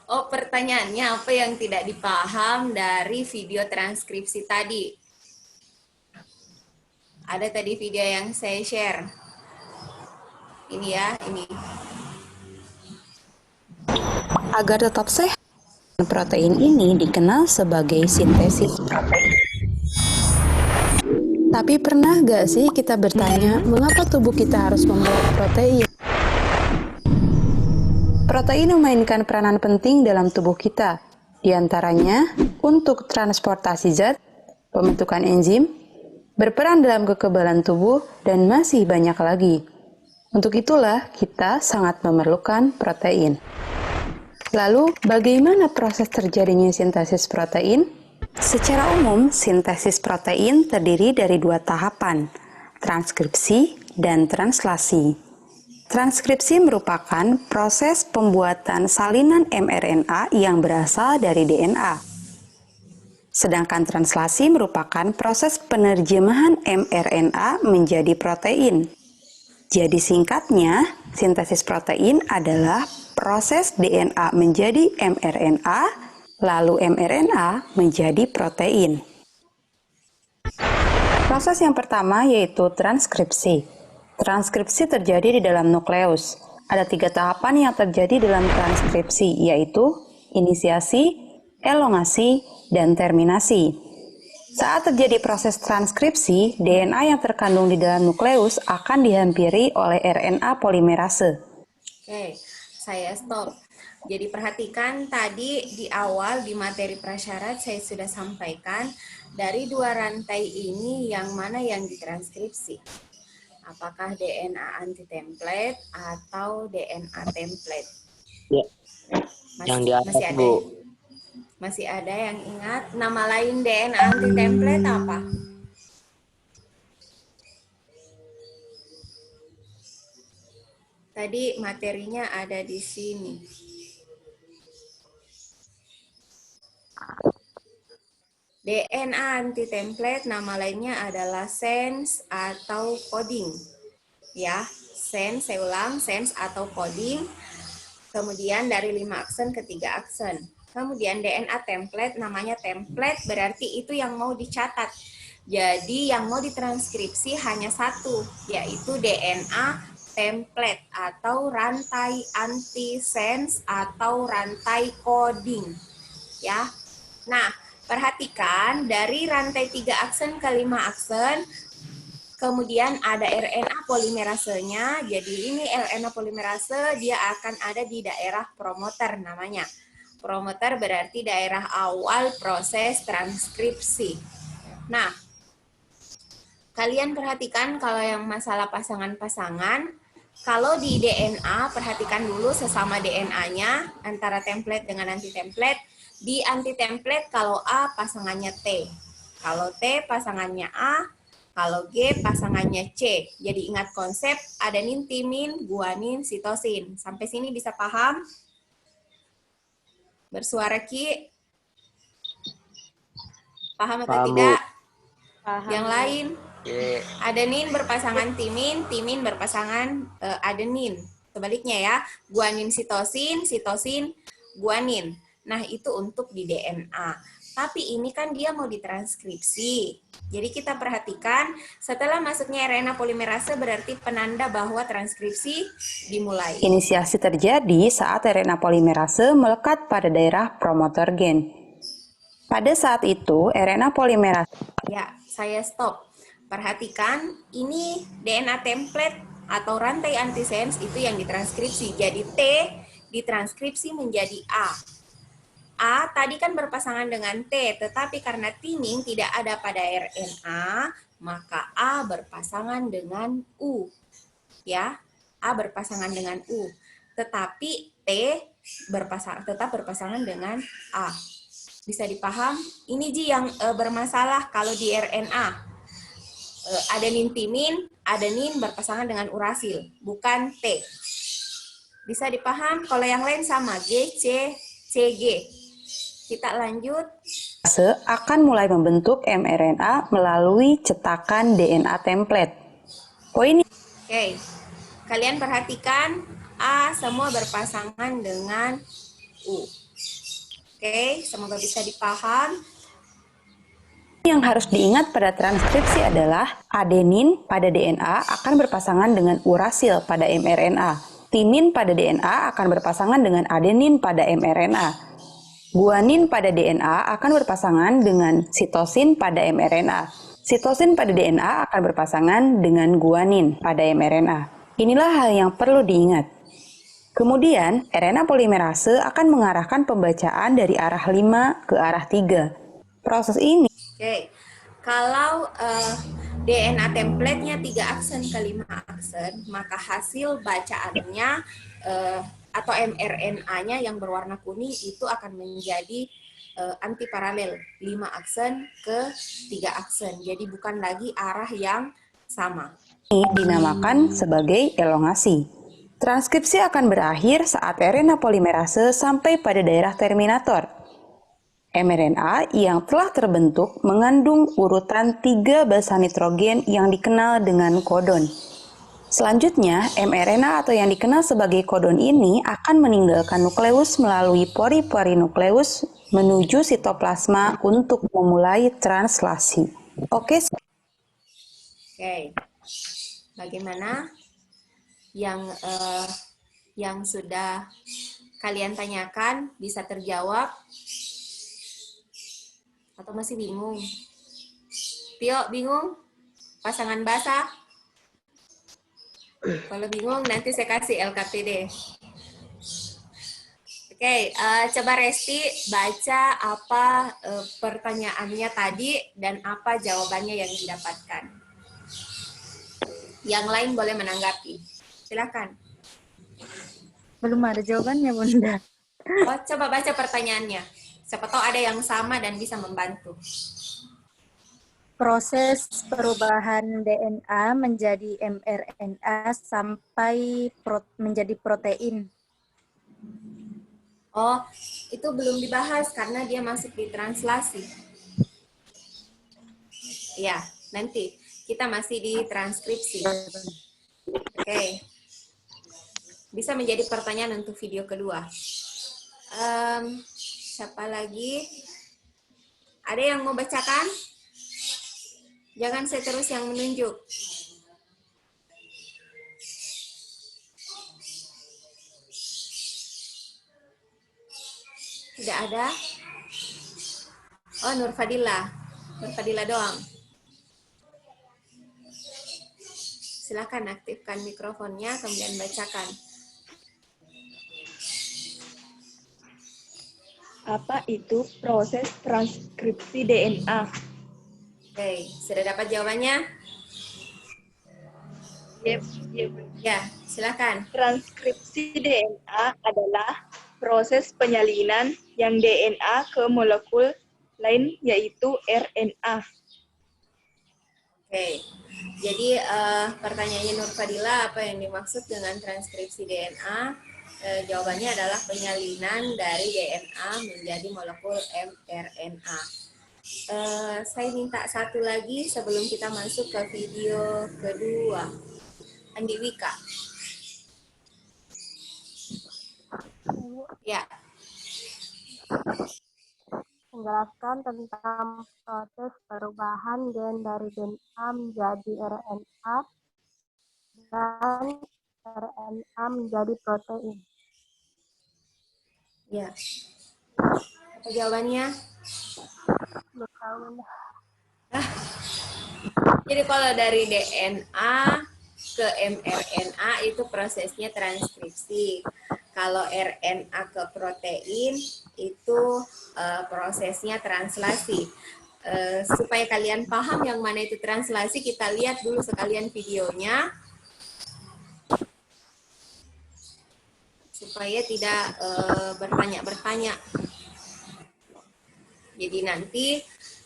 Oh, pertanyaannya apa yang tidak dipaham dari video transkripsi tadi? Ada tadi video yang saya share. Ini ya, ini. Agar tetap sehat, protein ini dikenal sebagai sintesis protein. Tapi pernah gak sih kita bertanya, mengapa tubuh kita harus membuat protein? Protein memainkan peranan penting dalam tubuh kita, di antaranya untuk transportasi zat, pembentukan enzim, berperan dalam kekebalan tubuh, dan masih banyak lagi. Untuk itulah kita sangat memerlukan protein. Lalu, bagaimana proses terjadinya sintesis protein? Secara umum, sintesis protein terdiri dari dua tahapan, transkripsi dan translasi. Transkripsi merupakan proses pembuatan salinan mRNA yang berasal dari DNA. Sedangkan translasi merupakan proses penerjemahan mRNA menjadi protein. Jadi singkatnya, sintesis protein adalah proses DNA menjadi mRNA, lalu mRNA menjadi protein. Proses yang pertama yaitu transkripsi. Transkripsi terjadi di dalam nukleus. Ada 3 tahapan yang terjadi dalam transkripsi, yaitu inisiasi, elongasi, dan terminasi. Saat terjadi proses transkripsi, DNA yang terkandung di dalam nukleus akan dihampiri oleh RNA polimerase. Oke, saya stop. Jadi perhatikan tadi di awal di materi prasyarat saya sudah sampaikan dari 2 rantai ini yang mana yang ditranskripsi. Apakah DNA anti-template atau DNA template? Ya. Yang di atas, masih ada, Bu. Masih ada yang ingat nama lain DNA anti-template apa? Tadi materinya ada di sini. DNA anti-template nama lainnya adalah sense atau coding. Ya, sense, saya ulang, sense atau coding. Kemudian dari 5 aksen ke 3 aksen. Kemudian DNA template namanya template berarti itu yang mau dicatat. Jadi yang mau ditranskripsi hanya satu, yaitu DNA template atau rantai anti-sense atau rantai coding. Ya. Nah, perhatikan dari rantai 3 aksen ke 5 aksen, kemudian ada RNA polimerasenya. Jadi ini RNA polimerase dia akan ada di daerah promoter namanya. Promoter berarti daerah awal proses transkripsi. Nah, kalian perhatikan kalau yang masalah pasangan-pasangan, kalau di DNA perhatikan dulu sesama DNA-nya antara template dengan anti-template. Di anti-template kalau A pasangannya T, kalau T pasangannya A, kalau G pasangannya C. Jadi ingat konsep adenin, timin, guanin, sitosin. Sampai sini bisa paham? Bersuara Ki? Paham atau Paham, tidak? Paham. Yang lain? Ya. Adenin berpasangan timin, timin berpasangan adenin. Sebaliknya ya, guanin sitosin, sitosin guanin. Nah, itu untuk di DNA. Tapi ini kan dia mau ditranskripsi. Jadi kita perhatikan, setelah masuknya RNA polimerase berarti penanda bahwa transkripsi dimulai. Inisiasi terjadi saat RNA polimerase melekat pada daerah promotor gen. Pada saat itu, RNA polimerase... Ya, saya stop. Perhatikan, ini DNA template atau rantai antisense itu yang ditranskripsi. Jadi T ditranskripsi menjadi A. A tadi kan berpasangan dengan T, tetapi karena timing tidak ada pada RNA, maka A berpasangan dengan U. Ya, A berpasangan dengan U. Tetapi T tetap berpasangan dengan A. Bisa dipaham? Ini Ji yang bermasalah kalau di RNA. Adenin timin, adenin berpasangan dengan urasil, bukan T. Bisa dipaham? Kalau yang lain sama, G, C, CG. Kita lanjut. akan mulai membentuk mRNA melalui cetakan DNA template. Poin Oke, kalian perhatikan A semua berpasangan dengan U. Oke, semoga bisa dipaham. yang harus diingat pada transkripsi adalah adenin pada DNA akan berpasangan dengan urasil pada mRNA. Timin pada DNA akan berpasangan dengan adenin pada mRNA. Guanin pada DNA akan berpasangan dengan sitosin pada mRNA. Sitosin pada DNA akan berpasangan dengan guanin pada mRNA. Inilah hal yang perlu diingat. Kemudian, RNA polimerase akan mengarahkan pembacaan dari arah 5 ke arah 3. Proses ini Oke, kalau DNA template-nya 3 aksen ke 5 aksen, maka hasil bacaannya atau mRNA-nya yang berwarna kuning itu akan menjadi antiparalel 5 aksen ke 3 aksen. Jadi bukan lagi arah yang sama. dinamakan sebagai elongasi. Transkripsi akan berakhir saat RNA polimerase sampai pada daerah terminator. mRNA yang telah terbentuk mengandung urutan 3 basa nitrogen yang dikenal dengan kodon. Selanjutnya, mRNA atau yang dikenal sebagai kodon ini akan meninggalkan nukleus melalui pori-pori nukleus menuju sitoplasma untuk memulai translasi. Oke. Bagaimana yang sudah kalian tanyakan bisa terjawab atau masih bingung? Tio, bingung? Pasangan basah? Kalau bingung nanti saya kasih LKPD. Oke, coba Resti baca apa pertanyaannya tadi dan apa jawabannya yang didapatkan. Yang lain boleh menanggapi. Silakan. Belum ada jawabannya, Bunda. Oh, coba baca pertanyaannya. Siapa tahu ada yang sama dan bisa membantu. Proses perubahan DNA menjadi mRNA sampai menjadi protein. Oh, itu belum dibahas karena dia masuk di translasi. Ya, nanti kita masih di transkripsi. Oke. Bisa menjadi pertanyaan untuk video kedua. Siapa lagi? Ada yang mau bacakan? Jangan saya terus yang menunjuk. Tidak ada? Oh, Nur Fadila. Nur Fadila doang. Silakan aktifkan mikrofonnya, kemudian bacakan. Apa itu proses transkripsi DNA? Oke, sudah dapat jawabannya? Yep. Ya, silakan. Transkripsi DNA adalah proses penyalinan yang DNA ke molekul lain yaitu RNA. Oke, jadi pertanyaannya Nur Fadila, apa yang dimaksud dengan transkripsi DNA? Jawabannya adalah penyalinan dari DNA menjadi molekul mRNA. Saya minta satu lagi sebelum kita masuk ke video kedua. Andi Wika. Ya. Menjelaskan tentang proses perubahan gen dari DNA menjadi RNA dan RNA menjadi protein. Ya. Apa jawabannya? Jadi kalau dari DNA ke mRNA itu prosesnya transkripsi. Kalau RNA ke protein itu prosesnya translasi. Supaya kalian paham yang mana itu translasi, kita lihat dulu sekalian videonya. Supaya tidak bertanya-bertanya. Jadi nanti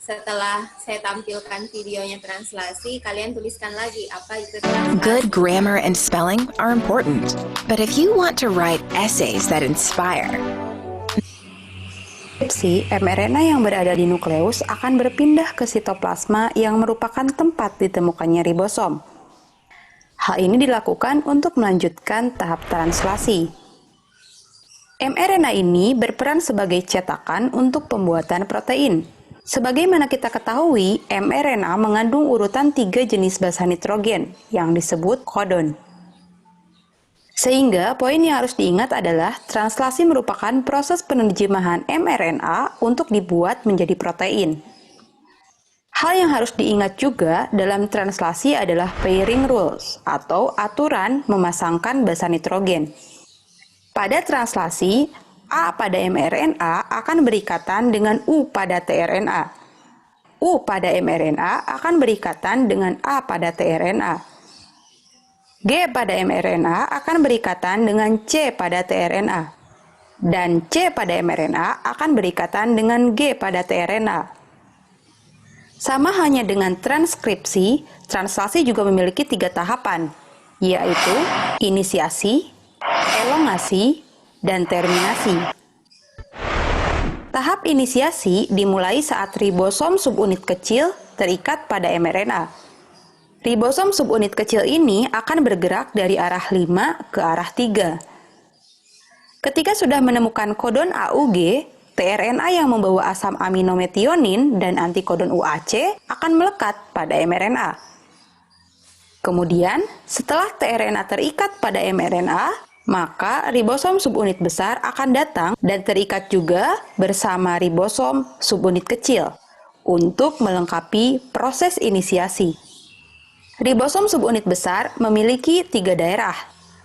setelah saya tampilkan videonya translasi, kalian tuliskan lagi apa itu translasi. Good grammar and spelling are important, but if you want to write essays that inspire, mRNA yang berada di nukleus akan berpindah ke sitoplasma yang merupakan tempat ditemukannya ribosom. Hal ini dilakukan untuk melanjutkan tahap translasi. mRNA ini berperan sebagai cetakan untuk pembuatan protein. Sebagaimana kita ketahui, mRNA mengandung urutan 3 jenis basa nitrogen yang disebut kodon. Sehingga poin yang harus diingat adalah translasi merupakan proses penerjemahan mRNA untuk dibuat menjadi protein. Hal yang harus diingat juga dalam translasi adalah pairing rules atau aturan memasangkan basa nitrogen. Pada translasi, A pada mRNA akan berikatan dengan U pada tRNA. U pada mRNA akan berikatan dengan A pada tRNA. G pada mRNA akan berikatan dengan C pada tRNA. Dan C pada mRNA akan berikatan dengan G pada tRNA. Sama halnya dengan transkripsi, translasi juga memiliki 3 tahapan, yaitu inisiasi, elongasi, dan terminasi. Tahap inisiasi dimulai saat ribosom subunit kecil terikat pada mRNA. Ribosom subunit kecil ini akan bergerak dari arah 5 ke arah 3. Ketika sudah menemukan kodon AUG, tRNA yang membawa asam amino metionin dan antikodon UAC akan melekat pada mRNA. Kemudian, setelah tRNA terikat pada mRNA, maka ribosom subunit besar akan datang dan terikat juga bersama ribosom subunit kecil untuk melengkapi proses inisiasi. Ribosom subunit besar memiliki 3 daerah.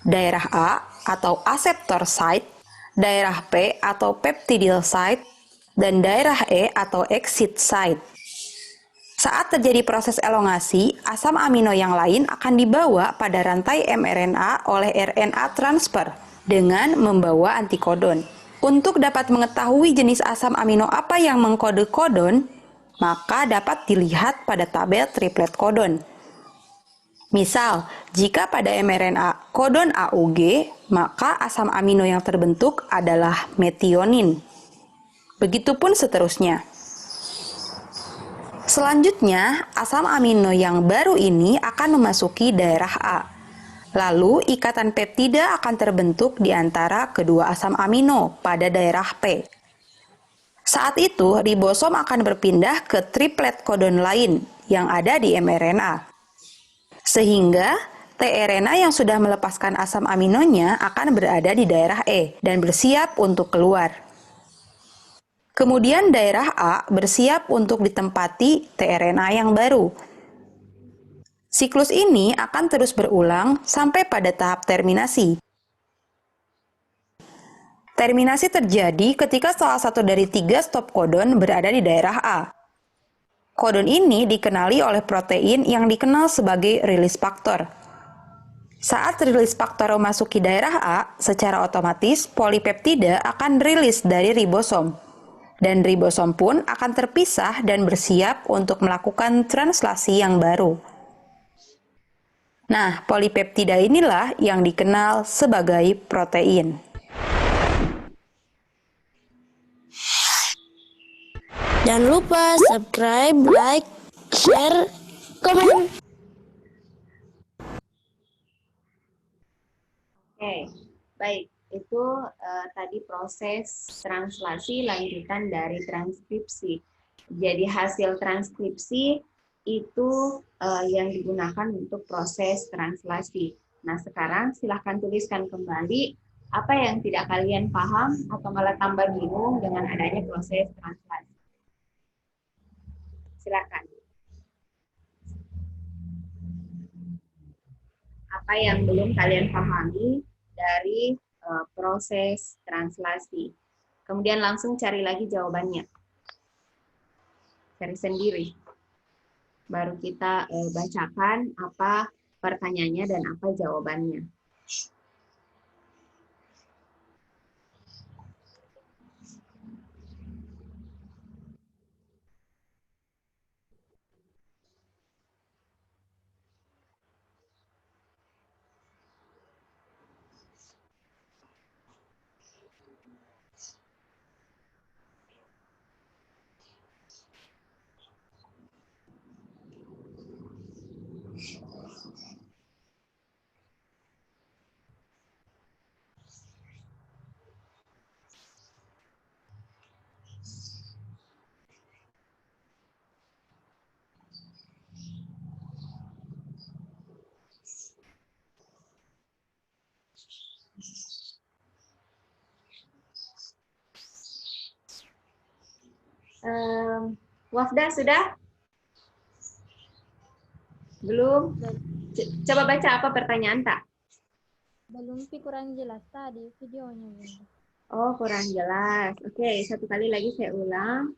Daerah A atau aseptor site, daerah P atau peptidyl site, dan daerah E atau exit site. Saat terjadi proses elongasi, asam amino yang lain akan dibawa pada rantai mRNA oleh RNA transfer dengan membawa antikodon. Untuk dapat mengetahui jenis asam amino apa yang mengkode kodon, maka dapat dilihat pada tabel triplet kodon. Misal, jika pada mRNA kodon AUG, maka asam amino yang terbentuk adalah metionin. Begitupun seterusnya. Selanjutnya, asam amino yang baru ini akan memasuki daerah A. Lalu, ikatan peptida akan terbentuk di antara kedua asam amino pada daerah P. Saat itu, ribosom akan berpindah ke triplet kodon lain yang ada di mRNA. Sehingga tRNA yang sudah melepaskan asam aminonya akan berada di daerah E dan bersiap untuk keluar. Kemudian daerah A bersiap untuk ditempati tRNA yang baru. Siklus ini akan terus berulang sampai pada tahap terminasi. Terminasi terjadi ketika salah satu dari 3 stop kodon berada di daerah A. Kodon ini dikenali oleh protein yang dikenal sebagai release factor. Saat release faktor memasuki daerah A, secara otomatis polipeptida akan rilis dari ribosom. Dan ribosom pun akan terpisah dan bersiap untuk melakukan translasi yang baru. Nah, polipeptida inilah yang dikenal sebagai protein. Jangan lupa subscribe, like, share, komen. Oke, baik. Itu tadi proses translasi lanjutan dari transkripsi. Jadi hasil transkripsi itu yang digunakan untuk proses translasi. Nah, sekarang silahkan tuliskan kembali apa yang tidak kalian paham atau malah tambah bingung dengan adanya proses translasi. Silakan. Apa yang belum kalian pahami dari proses translasi. Kemudian langsung cari lagi jawabannya. Cari sendiri. Baru kita bacakan apa pertanyaannya dan apa jawabannya. Wafda sudah? Belum? Coba baca apa pertanyaan tak? Belum kurang jelas tadi videonya, Bunda. Oh, kurang jelas. Oke, satu kali lagi saya ulang.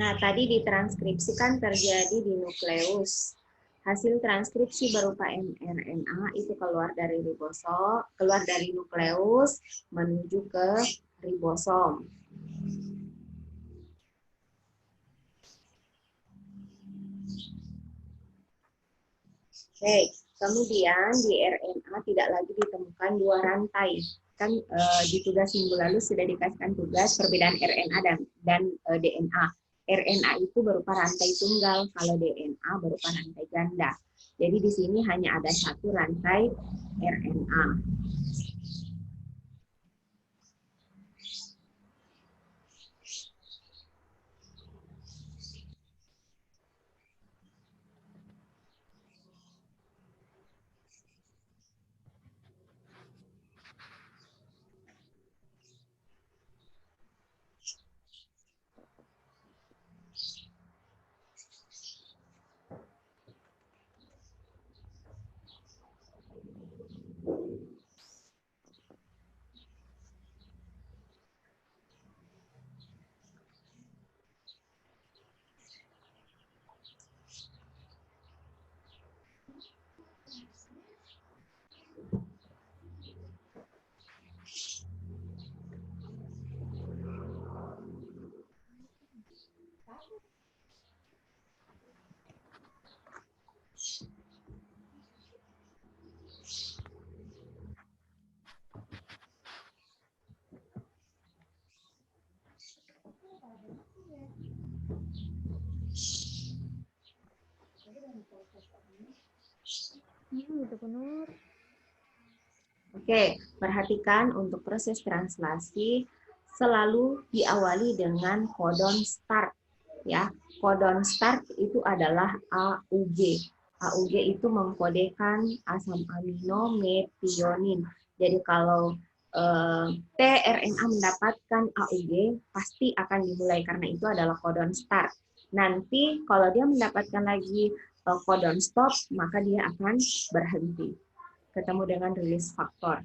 Nah, tadi ditranskripsikan terjadi di nukleus. Hasil transkripsi berupa mRNA itu keluar dari ribosom, keluar dari nukleus menuju ke ribosom. Oke, kemudian di RNA tidak lagi ditemukan dua rantai. Kan di tugas minggu lalu sudah dikasihkan tugas perbedaan RNA dan DNA. RNA itu berupa rantai tunggal, kalau DNA berupa rantai ganda. Jadi di sini hanya ada satu rantai RNA. Oke, perhatikan untuk proses translasi selalu diawali dengan kodon start. Ya, kodon start itu adalah AUG. AUG itu mengkodekan asam amino metionin. Jadi kalau tRNA mendapatkan AUG pasti akan dimulai karena itu adalah kodon start. Nanti kalau dia mendapatkan lagi kodon stop, maka dia akan berhenti. Ketemu dengan release faktor.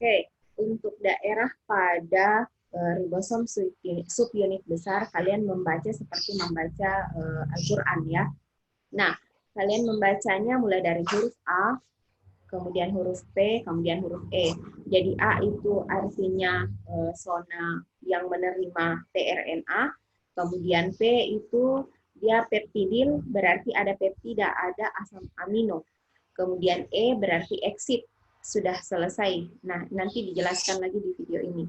Oke, untuk daerah pada ribosom subunit besar, kalian membaca seperti membaca Al-Quran ya. Nah, kalian membacanya mulai dari huruf A, kemudian huruf P, kemudian huruf E. Jadi A itu artinya zona yang menerima tRNA, kemudian P itu dia peptidil, berarti ada peptida, ada asam amino. Kemudian E berarti exit, sudah selesai. Nah, nanti dijelaskan lagi di video ini.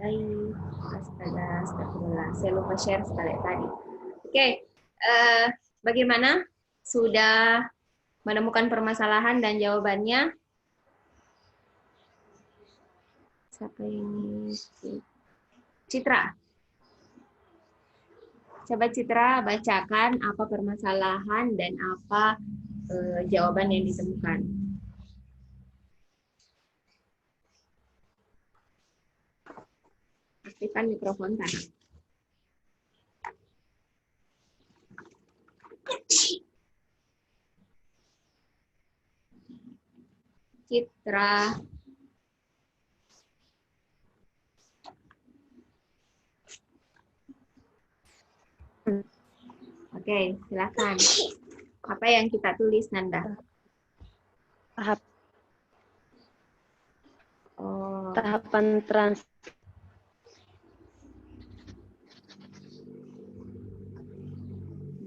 Baik, astaga, astagfirullah. Saya lupa share sekali tadi. Oke, bagaimana? Sudah menemukan permasalahan dan jawabannya? Siapa ini? Citra. Coba Citra bacakan apa permasalahan dan apa jawaban yang ditemukan. Aktifkan mikrofon tanah. Citra. Oke, silakan. Apa yang kita tulis, Nanda? Tahapan trans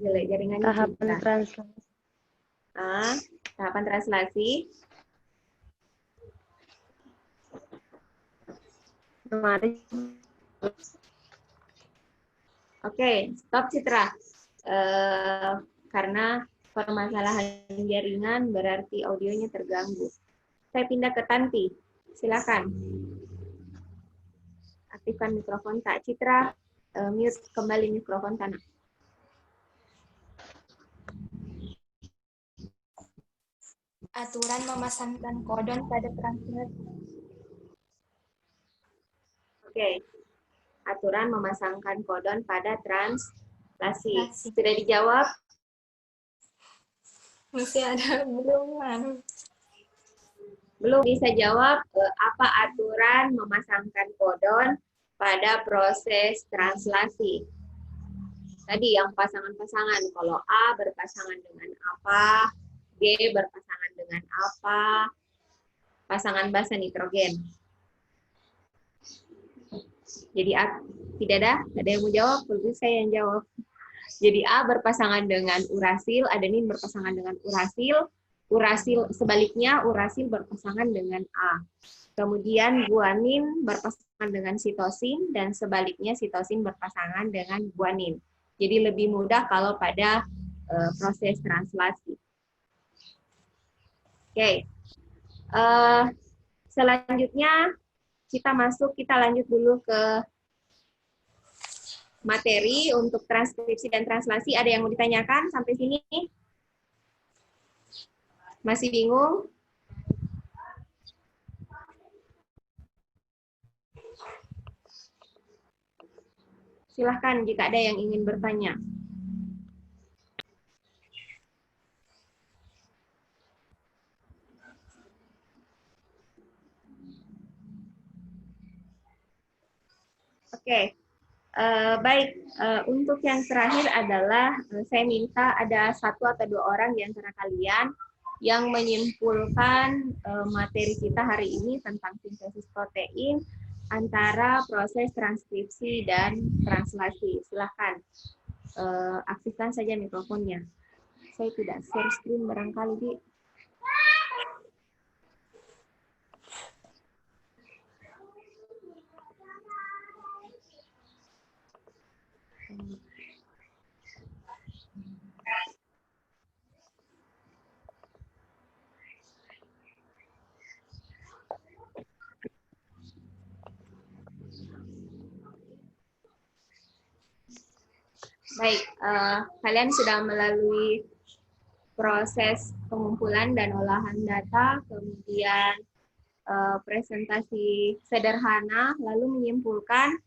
Jelek jaringannya. tahapan Citra. translasi. Tahapan translasi. Mari. Oke, stop Citra. Karena permasalahan jaringan berarti audionya terganggu. Saya pindah ke Tanti. Silakan. Aktifkan mikrofon tak Citra. Mute kembali mikrofon tanah. Aturan memasangkan kodon pada translasi. Oke. Aturan memasangkan kodon pada translasi. Sudah dijawab? Masih ada belum? Belum bisa jawab apa aturan memasangkan kodon pada proses translasi. Tadi yang pasangan-pasangan, kalau A berpasangan dengan apa, G berpasangan dengan apa, pasangan basa nitrogen. Jadi A, tidak ada yang mau jawab, perlu saya yang jawab. Jadi A berpasangan dengan urasil, adenin berpasangan dengan urasil, urasil sebaliknya urasil berpasangan dengan A. Kemudian guanin berpasangan dengan sitosin dan sebaliknya sitosin berpasangan dengan guanin. Jadi lebih mudah kalau pada proses translasi. Oke. Selanjutnya kita lanjut dulu ke materi untuk transkripsi dan translasi. Ada yang mau ditanyakan sampai sini? Masih bingung? Silahkan jika ada yang ingin bertanya. Oke, baik. Untuk yang terakhir adalah saya minta ada 1 atau 2 orang di antara kalian yang menyimpulkan materi kita hari ini tentang sintesis protein antara proses transkripsi dan translasi. Silahkan aktifkan saja mikrofonnya. Saya tidak share screen barangkali, Di. Baik, kalian sudah melalui proses pengumpulan dan olahan data, kemudian presentasi sederhana, lalu menyimpulkan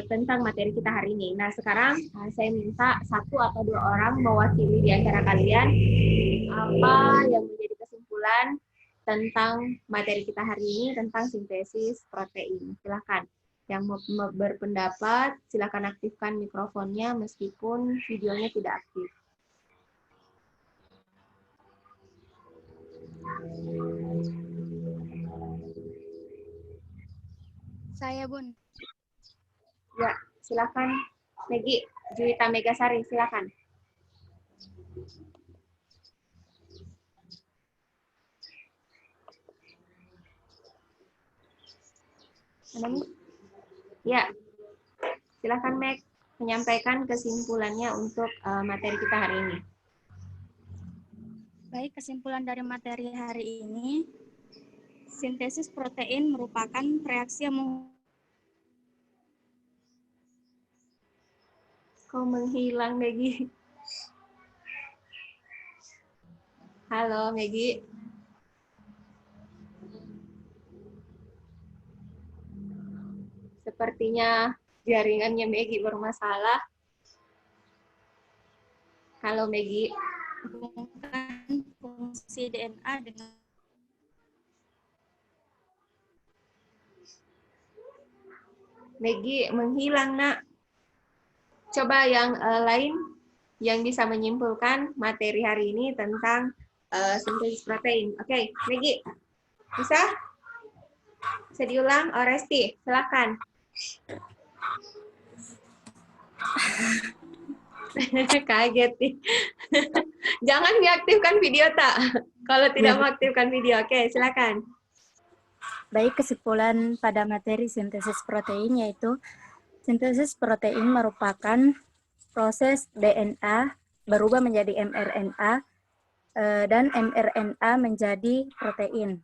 tentang materi kita hari ini. Nah, sekarang saya minta 1 atau 2 orang mewakili di antara kalian apa yang menjadi kesimpulan tentang materi kita hari ini tentang sintesis protein. Silakan. Yang mau berpendapat, silakan aktifkan mikrofonnya meskipun videonya tidak aktif. Saya, Bun. Ya, silakan. Megi, Juwita Megasari, silakan. Mana nih? Ya, silakan Meg menyampaikan kesimpulannya untuk materi kita hari ini. Baik, kesimpulan dari materi hari ini, sintesis protein merupakan reaksi yang Kau menghilang, Megi. Halo, Megi. Sepertinya jaringannya Megi bermasalah. Halo, Megi. fungsi DNA dengan Megi menghilang, Nak. Coba yang lain yang bisa menyimpulkan materi hari ini tentang sintesis protein. Oke, Megi. Bisa? Bisa diulang? Oh, Resti, silakan. Kaget nih. Jangan diaktifkan video, tak? Kalau tidak mengaktifkan video. Oke, silakan. Baik, kesimpulan pada materi sintesis protein yaitu sintesis protein merupakan proses DNA berubah menjadi mRNA dan mRNA menjadi protein.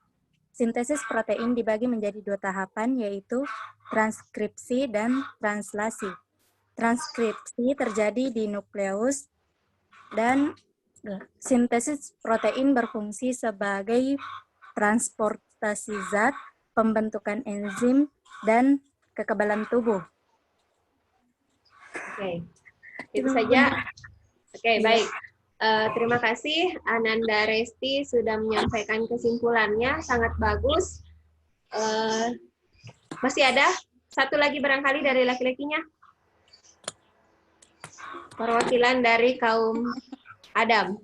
Sintesis protein dibagi menjadi dua tahapan yaitu transkripsi dan translasi. Transkripsi terjadi di nukleus dan sintesis protein berfungsi sebagai transportasi zat, pembentukan enzim, dan kekebalan tubuh. Oke, itu saja. Oke, baik. Terima kasih Ananda Resti sudah menyampaikan kesimpulannya, sangat bagus. Masih ada satu lagi barangkali dari laki-lakinya? Perwakilan dari kaum Adam.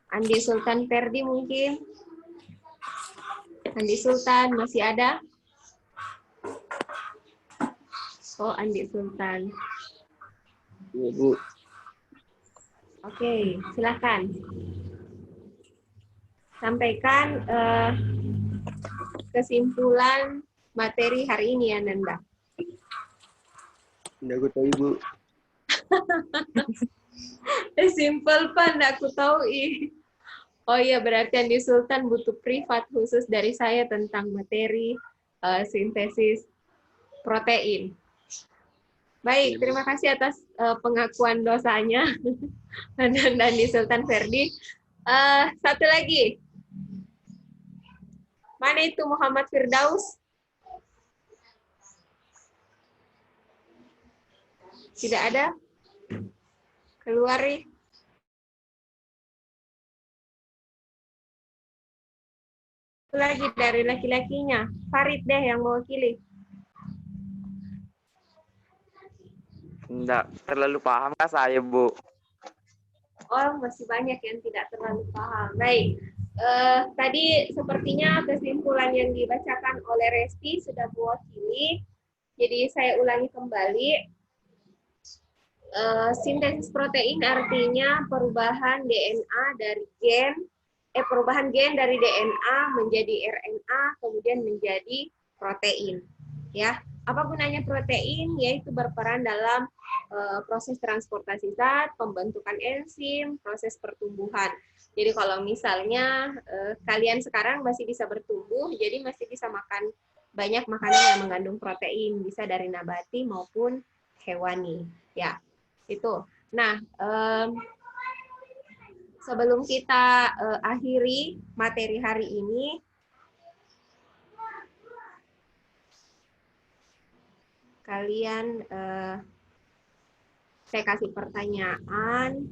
Andi Sultan Ferdi mungkin? Andi Sultan masih ada? Oh, Andi Sultan. Iya, Bu. Oke, silakan. Sampaikan kesimpulan materi hari ini, Ananda. Nggak aku tahu, Ibu. Simple, Pak. Nggak aku tahu. Oh iya, berarti Andi Sultan butuh privat khusus dari saya tentang materi sintesis protein. Baik, terima kasih atas pengakuan dosanya. Dan Andi Sultan Ferdi. Satu lagi. Mana itu Muhammad Firdaus? Tidak ada? Keluar nih. Satu lagi dari laki-lakinya. Farid deh yang mewakili. Enggak terlalu paham kah saya, Bu? Oh, masih banyak yang tidak terlalu paham. Baik. Tadi sepertinya kesimpulan yang dibacakan oleh Resti sudah mewakili. Jadi saya ulangi kembali. Sintesis protein artinya perubahan DNA dari perubahan gen dari DNA menjadi RNA kemudian menjadi protein. Ya, apa gunanya protein? Yaitu berperan dalam proses transportasi zat, pembentukan enzim, proses pertumbuhan. Jadi kalau misalnya kalian sekarang masih bisa bertumbuh, jadi masih bisa makan banyak makanan yang mengandung protein, bisa dari nabati maupun hewani. Ya, itu. Nah, sebelum kita akhiri materi hari ini, kalian saya kasih pertanyaan.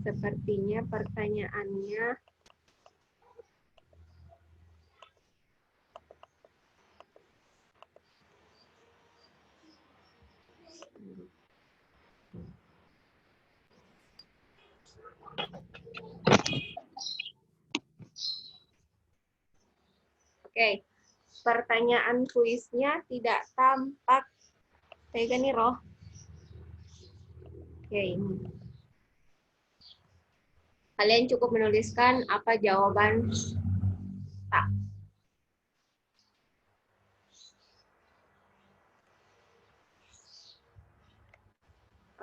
Sepertinya pertanyaannya Oke, pertanyaan kuisnya tidak tampak. Saya nih roh. Oke, kalian cukup menuliskan apa jawaban tak.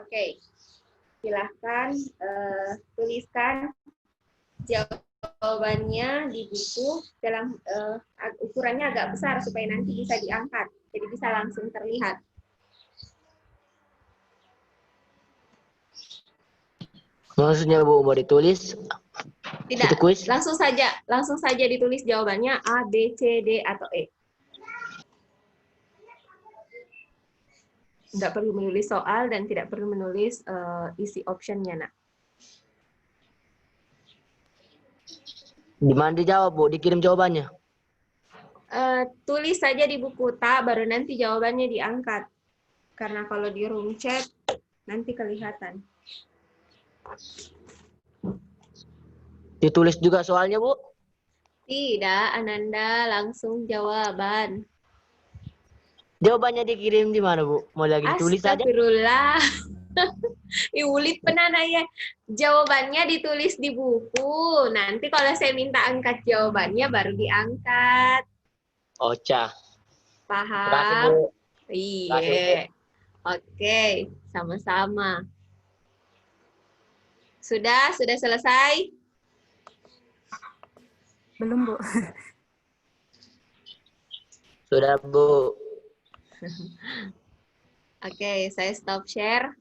Oke. Silahkan tuliskan jawabannya di buku dalam ukurannya agak besar supaya nanti bisa diangkat. Jadi bisa langsung terlihat. Maksudnya Bu mau ditulis? Tidak, Itu kuis? langsung saja ditulis jawabannya A, B, C, D, atau E. Nggak perlu menulis soal dan tidak perlu menulis isi optionnya, nak. Di mana dijawab Bu? Dikirim jawabannya? Tulis saja di buku tak, baru nanti jawabannya diangkat. Karena kalau di room chat nanti kelihatan. Ditulis juga soalnya Bu? Tidak, Ananda, langsung jawaban. Jawabannya dikirim di mana Bu? Mau lagi ditulis saja? Astagfirullah. Ulit penana ya. Jawabannya ditulis di buku. Nanti kalau saya minta angkat jawabannya baru diangkat. Ocha. Paham? Iya. Oke, sama-sama. Sudah selesai? Belum, Bu. Sudah, Bu. Oke, saya stop share.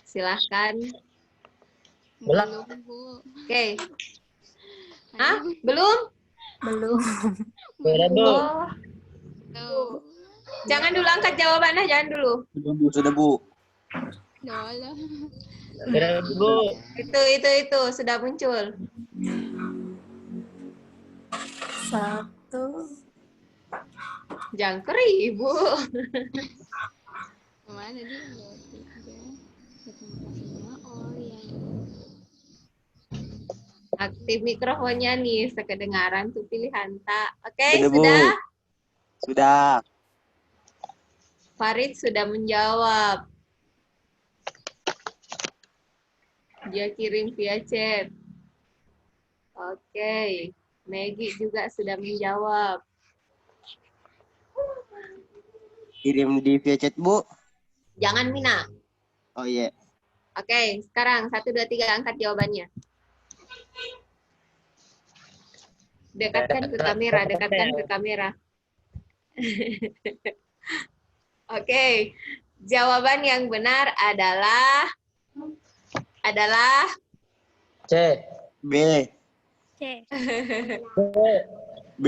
Silahkan. Belum, Bu. Oke. Hah? Belum? Belum. Sudah, Bu. Oh. Jangan dulu angkat jawabannya, jangan dulu. Sudah, Bu. Sudah, Bu. Itu sudah muncul. 1. Jangkrik, Ibu. Mana dia? 3. Oh iya. Aktif mikrofonnya nih, sekedengaran tuh pilihan tak. Oke, Sudah, Bu. sudah? Sudah. Farid sudah menjawab. Dia kirim via chat. Oke. Maggie juga sudah menjawab. Kirim di via chat, Bu. Jangan, Mina. Oh iya. Oke, sekarang 1, 2, 3 angkat jawabannya. Dekatkan ke kamera, Oke. Jawaban yang benar adalah C. B. C. B.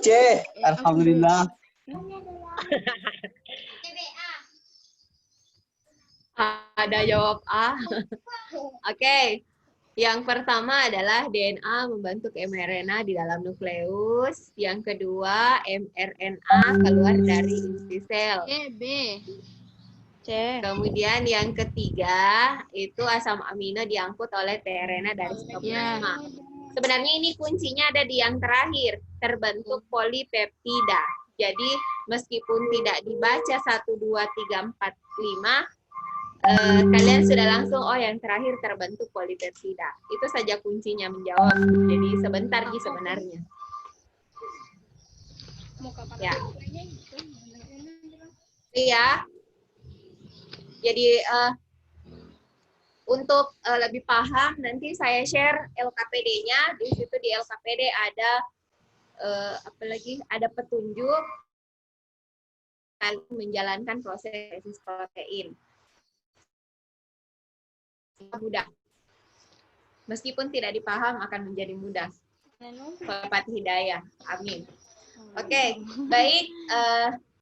C. Alhamdulillah. Ada jawab A. Oke. Yang pertama adalah DNA membentuk mRNA di dalam nukleus. Yang kedua, mRNA keluar dari inti sel. B. C. Kemudian yang ketiga, itu asam amino diangkut oleh tRNA dari sitoplasma. Sebenarnya ini kuncinya ada di yang terakhir, terbentuk polipeptida. Jadi meskipun tidak dibaca 1, 2, 3, 4, 5, kalian sudah langsung, oh yang terakhir terbentuk polipeptida. Itu saja kuncinya menjawab. Jadi sebentar Ji sebenarnya. Ya. Iya. Jadi untuk lebih paham nanti saya share LKPD-nya. Di situ di LKPD ada ada petunjuk menjalankan proses protein. Mudah. Meskipun tidak dipaham akan menjadi mudah. Dapat hidayah. Amin. Oke, baik.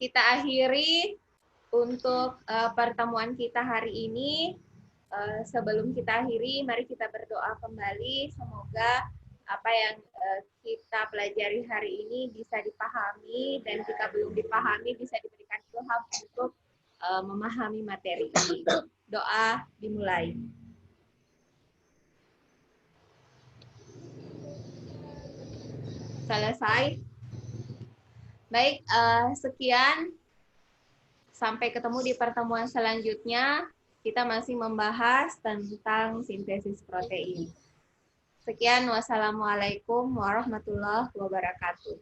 Kita akhiri untuk pertemuan kita hari ini. Sebelum kita akhiri, mari kita berdoa kembali. Semoga apa yang kita pelajari hari ini bisa dipahami, dan jika belum dipahami bisa diberikan ilham untuk memahami materi ini. Doa dimulai. Selesai. Baik, sekian. Sampai ketemu di pertemuan selanjutnya. Kita masih membahas tentang sintesis protein. Sekian, wassalamualaikum warahmatullahi wabarakatuh.